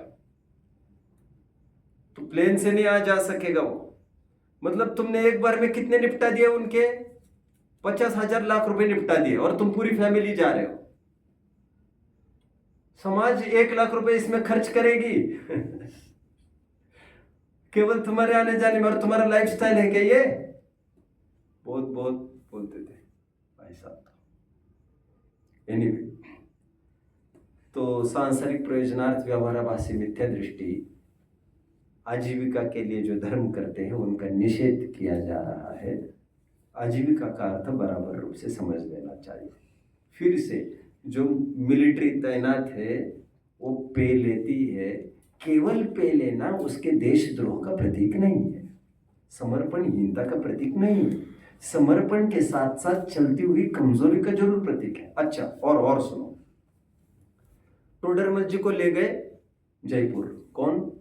तो प्लेन से नहीं आ जा सकेगा वो। मतलब तुमने एक बार में कितने निपटा दिए उनके, 50,000 लाख रुपए निपटा दिए, और तुम पूरी फैमिली जा रहे हो। समाज 1 लाख रुपए इसमें खर्च करेगी केवल तुम्हारे आने जाने में, और तुम्हारा लाइफस्टाइल है क्या ये, बहुत बोलते थे भाई साहब। एनीवे, तो सांसारिक प्रयोजनार्थ व्यवहाराभासी मिथ्या दृष्टि, आजीविका के लिए जो धर्म करते हैं उनका निषेध किया जा रहा है। आजीविका का अर्थ बराबर रूप से समझ लेना चाहिए। फिर से जो मिलिट्री तैनात है वो पे लेती है, केवल पे लेना उसके देशद्रोह का प्रतीक नहीं है, समर्पणहीनता का प्रतीक नहीं है, समर्पण के साथ साथ चलती हुई कमजोरी का जरूर प्रतीक है। अच्छा, और सुनो, टोडरमल जी को ले गए जयपुर, कौन,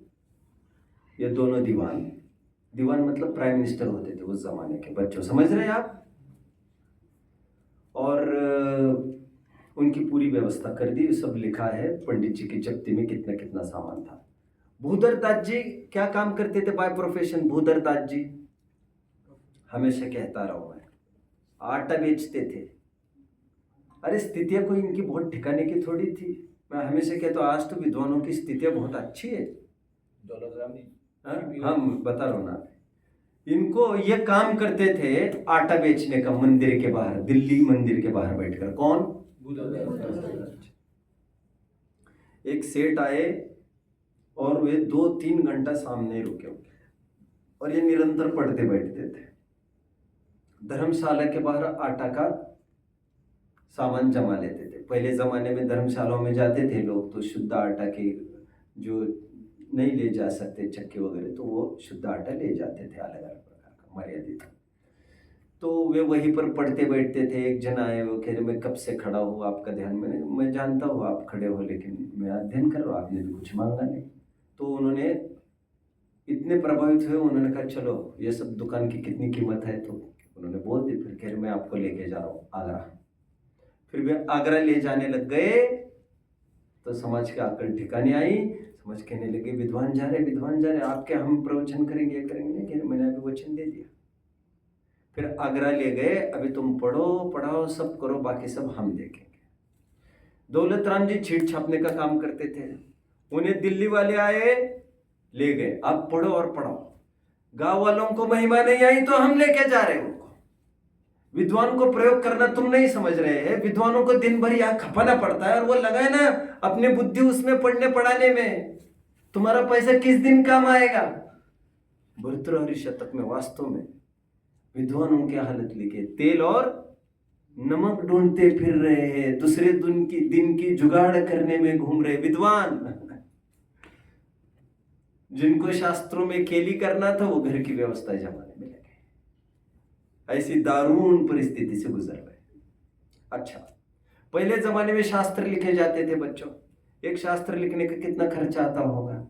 ये दोनों दीवान मतलब प्राइम मिनिस्टर होते थे उस जमाने के, बच्चों समझ रहे हैं आप। और उनकी पूरी व्यवस्था कर दी, सब लिखा है पंडित जी की जप्ती में कितना कितना सामान था। भूधरदास जी क्या काम करते थे बाय प्रोफेशन, भूधरदास जी हमेशा कहता रहा हूं मैं, आटा बेचते थे। अरे स्थितियां कोई इनकी बहुत ठिकाने की थोड़ी थी, मैं हमेशा कहता हूं आज तो विद्वानों की स्थितियां बहुत अच्छी है। हम बता रहा हूं ना, इनको ये काम करते थे आटा बेचने का, मंदिर के बाहर, दिल्ली मंदिर के बाहर बैठकर। कौन, एक सेठ आए और वे 2-3 घंटा सामने रुके, और ये निरंतर पढ़ते बैठते थे। धर्मशाला के बाहर आटा का सामान जमा लेते थे, पहले ज़माने में धर्मशालाओं में जाते थे लोग, तो शुद्ध आटा के जो नहीं ले जा सकते चक्के वगैरह, तो वो शुद्ध आटा ले जाते थे अलग अलग प्रकार का मर्यादित। तो वे वहीं पर पढ़ते बैठते थे। एक जन आए, वो कह रहे मैं कब से खड़ा हूँ, आपका ध्यान मैंने, मैं जानता हूँ आप खड़े हो, लेकिन मैं अध्ययन कर रहा हूँ, आपने भी कुछ मांगा नहीं। तो उन्होंने इतने प्रभावित हुए, उन्होंने कहा चलो ये सब दुकान की कितनी कीमत है, तो उन्होंने बोल दी। फिर कह रहे मैं आपको लेके जा रहा हूँ आगरा। फिर वे आगरा ले जाने लग गए, तो समाज की अकल ठिकाने आई। समझ कहने लगे विद्वान जा रहे, आपके हम प्रवचन करेंगे करेंगे नहीं, मैंने अभी वचन दे दिया। फिर आगरा ले गए, अभी तुम पढ़ो पढ़ाओ सब करो, बाकी सब हम देखेंगे। दौलत राम जी छीट छापने का काम करते थे, उन्हें दिल्ली वाले आए, ले गए, आप पढ़ो और पढ़ाओ। गांव वालों को महिमा नहीं आई तो हम लेके जा रहे हैं उनको। विद्वान को प्रयोग करना तुम नहीं समझ रहे हैं, विद्वानों को दिन भर यहाँ खपाना पड़ता है, और वो लगाए ना अपनी बुद्धि उसमें पढ़ने पढ़ाने में, तुम्हारा पैसा किस दिन काम आएगा। भर्तृहरि शतक में वास्तव में विद्वानों की हालत लिखे, तेल और नमक ढूंढते फिर रहे हैं, दूसरे दिन की जुगाड़ करने में घूम रहे विद्वान। जिनको शास्त्रों में केली करना था, वो घर की व्यवस्था जमाने में लगे। ऐसी दारुण परिस्थिति से गुजर रहे। अच्छा, पहले जमाने में शास्त्र लिखे जाते थे बच्चों, एक शास्त्र लिखने का कितना खर्चा आता होगा?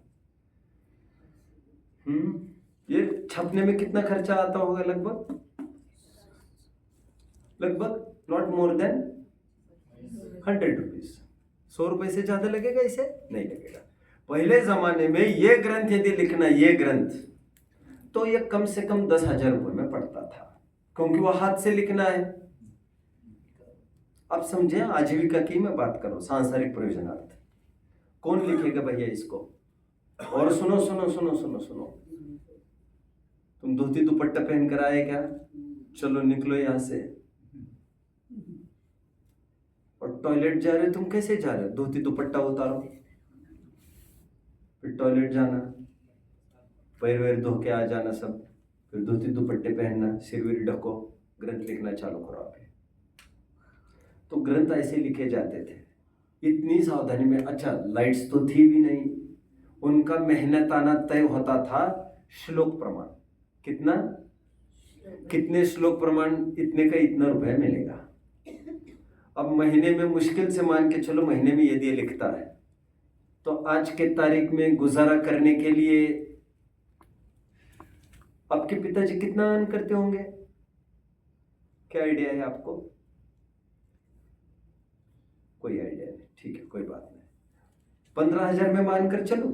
ये छपने में कितना खर्चा आता होगा? लगभग नॉट मोर देन 100 रुपीज। 100 रुपए से ज्यादा लगेगा? इसे नहीं लगेगा। पहले जमाने में ये ग्रंथ यदि लिखना, ये ग्रंथ, तो ये कम से कम 10,000 रुपए में पड़ता था, क्योंकि वो हाथ से लिखना है। अब समझे, आजीविका की मैं बात करूं, सांसारिक प्रयोजनार्थ। कौन लिखेगा भैया इसको? और सुनो सुनो सुनो सुनो सुनो, तुम धोती दुपट्टा पहन कर आए क्या? चलो निकलो यहां से। और टॉयलेट जा रहे, तुम कैसे जा रहे हो? धोती दुपट्टा उतारो, फिर टॉयलेट जाना, पैर वैर धो के आ जाना सब, फिर धोती दुपट्टे पहनना, सिरवीर ढको, ग्रंथ लिखना चालू करो आप। तो ग्रंथ ऐसे लिखे जाते थे, इतनी सावधानी में। अच्छा, लाइट्स तो थी भी नहीं, उनका मेहनताना तय होता था श्लोक प्रमाण। कितना? कितने श्लोक प्रमाण, इतने का इतना रुपया मिलेगा। अब महीने में मुश्किल से मान के चलो, महीने में यदि लिखता है, तो आज के तारीख में गुजारा करने के लिए आपके पिताजी कितना अर्न करते होंगे? क्या आइडिया है आपको? कोई आइडिया नहीं, ठीक है, कोई बात नहीं। 15,000 में मानकर चलो,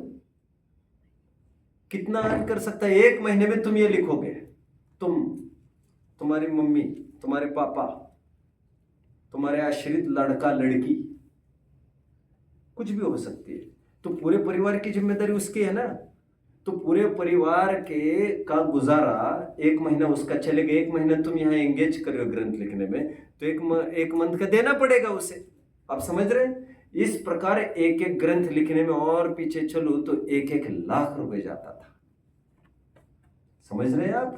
कितना अर्न कर सकता है एक महीने में? तुम ये लिखोगे, तुम्हारी मम्मी, तुम्हारे पापा, तुम्हारे आश्रित लड़का लड़की, कुछ भी हो सकती है, तो पूरे परिवार की जिम्मेदारी उसकी है ना। तो पूरे परिवार के का गुजारा एक महीना उसका चलेगा। एक महीना तुम यहाँ एंगेज कर रहे हो ग्रंथ लिखने में, तो एक मंथ का देना पड़ेगा उसे। आप समझ रहे हैं? इस प्रकार एक एक ग्रंथ लिखने में, और पीछे चलो तो 1-1 लाख रुपए जाता था। समझ रहे हैं आप?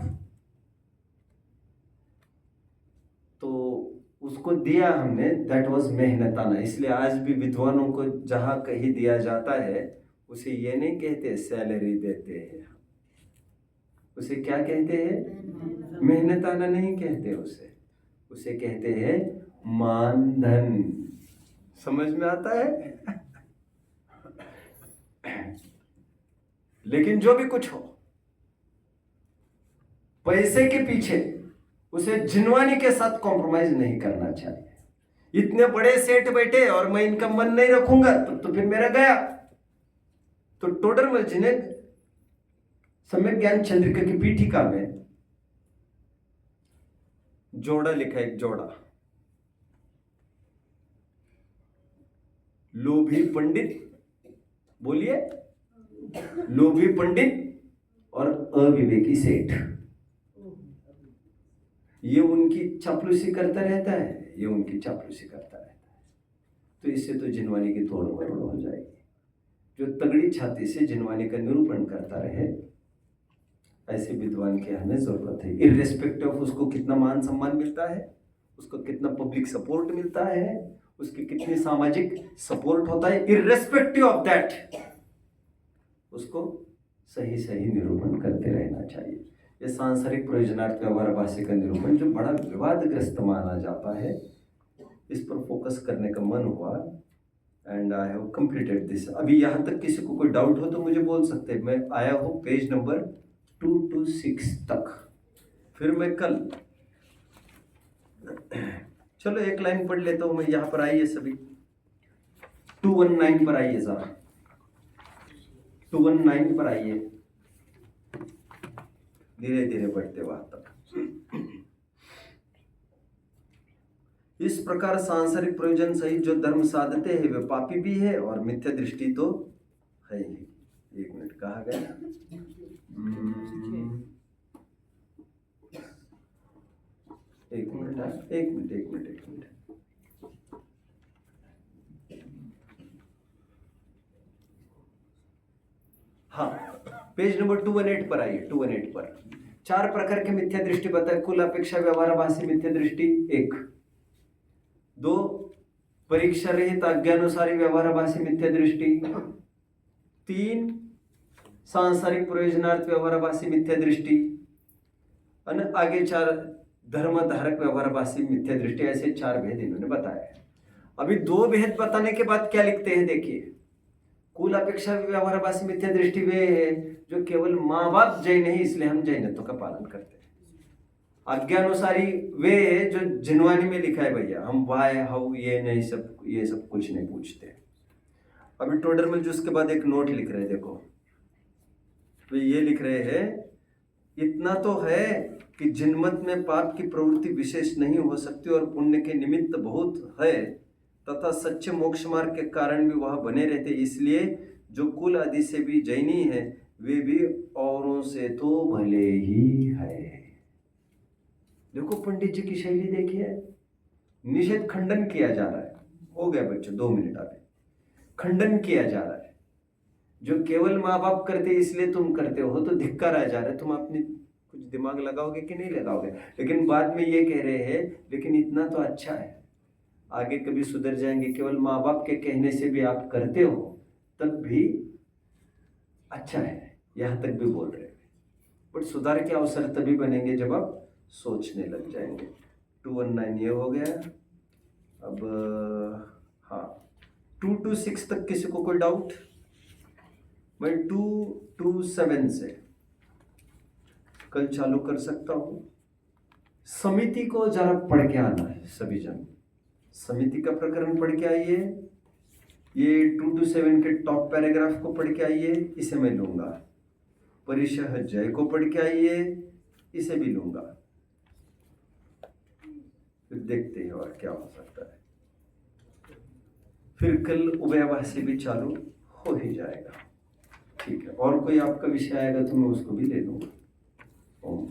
तो उसको दिया हमने, दैट वाज मेहनताना। इसलिए आज भी विद्वानों को जहां कहीं दिया जाता है, उसे ये नहीं कहते सैलरी देते हैं, उसे क्या कहते हैं? मेहनताना नहीं कहते उसे कहते हैं मानधन। समझ में आता है? लेकिन जो भी कुछ हो, पैसे के पीछे उसे जिनवानी के साथ कॉम्प्रोमाइज नहीं करना चाहिए। इतने बड़े सेठ बैठे और मैं इनका मन नहीं रखूंगा तो फिर मेरा गया। तो टोडरमल जी ने सम्यक ज्ञान चंद्रिका की पीठिका में जोड़ा लिखा, एक जोड़ा, लोभी पंडित, बोलिए, लोभी पंडित और अविवेकी सेठ। ये उनकी चापलूसी करता रहता है, ये उनकी चापलूसी करता रहता है। तो इससे तो जिनवानी की तोड़ मरोड़ हो जाएगी। जो तगड़ी छाती से जिनवानी का निरूपण करता रहे, ऐसे विद्वान की हमें जरूरत है। इररेस्पेक्टिव ऑफ उसको कितना मान सम्मान मिलता है, उसको कितना पब्लिक सपोर्ट मिलता है, उसकी कितनी सामाजिक सपोर्ट होता है, इर्रेस्पेक्टिव ऑफ दैट उसको सही सही निरूपण करते रहना चाहिए। ये सांसारिक प्रयोजनार्थ व्यवहाराभासी का निरूपण जो बड़ा विवादग्रस्त माना जाता है, इस पर फोकस करने का मन हुआ and I have completed this. अभी यहाँ तक किसी को कोई डाउट हो तो मुझे बोल सकते हैं। मैं आया हूँ पेज नंबर 226 तक, फिर मैं कल चलो एक लाइन पढ़ लेता हूँ मैं। यहाँ पर आइए सभी, 219 पर आइए जरा, 219 पर आइए, धीरे धीरे बढ़ते वहां तक। इस प्रकार सांसारिक प्रयोजन सहित जो धर्म साधते हैं वे पापी भी है और मिथ्या दृष्टि तो है ही। एक मिनट कहा गया, एक मिनट। हाँ, पेज नंबर 218 पर आइए। 218 पर 4 प्रकार के मिथ्या दृष्टि बताए। कुल अपेक्षा व्यवहाराभासी मिथ्या दृष्टि 1, 2 परीक्षा रहित आज्ञानुसारी व्यवहाराभासी मिथ्या दृष्टि, 3 सांसारिक प्रयोजनार्थ व्यवहाराभासी मिथ्या दृष्टि, और आगे 4 धर्मधारक व्यवहाराभासी मिथ्या दृष्टि। ऐसे 4 भेद इन्होंने बताए। अभी 2 भेद बताने के बाद क्या लिखते हैं देखिए। कुल अपेक्षा व्यवहाराभासी मिथ्या दृष्टि वे है जो केवल माँ बाप जैन है इसलिए हम जैनत्व का पालन करते हैं। आज्ञानुसारी वे है जो जिनवानी में लिखा है भैया, हम वाय हाउ ये सब कुछ नहीं पूछते। अभी टोडर में जो उसके बाद एक नोट लिख रहे हैं, देखो वे ये लिख रहे हैं, इतना तो है कि जिनमत में पाप की प्रवृत्ति विशेष नहीं हो सकती और पुण्य के निमित्त बहुत है तथा सच्चे मोक्ष मार्ग के कारण भी वह बने रहते, इसलिए जो कुल आदि से भी जैनी है वे भी औरों से तो भले ही है। देखो पंडित जी की शैली देखिए, निषेध खंडन किया जा रहा है। हो गया बच्चों 2 मिनट आगे, खंडन किया जा रहा है। जो केवल माँ बाप करते इसलिए तुम करते हो तो धिक्कार आ जा रहा है। तुम अपनी कुछ दिमाग लगाओगे कि नहीं लगाओगे? लेकिन बाद में ये कह रहे हैं लेकिन इतना तो अच्छा है, आगे कभी सुधर जाएंगे। केवल माँ बाप के कहने से भी आप करते हो तब भी अच्छा है, यहाँ तक भी बोल रहे हैं। बट सुधार के अवसर तभी बनेंगे जब आप सोचने लग जाएंगे। 219 ये हो गया। अब हाँ 226 तक किसी को कोई डाउट? मैं 227 से कल चालू कर सकता हूँ। समिति को जरा पढ़ के आना है सभी जन, समिति का प्रकरण पढ़ के आइए। ये 227 के टॉप पैराग्राफ को पढ़ के आइए, इसे मैं लूँगा। परिशह जय को पढ़ के आइए, इसे भी लूँगा। फिर देखते हैं और क्या हो सकता है। फिर कल उभयवासी भी चालू हो ही जाएगा। ठीक है, और कोई आपका विषय आएगा तो मैं उसको भी ले लूँगा। ओम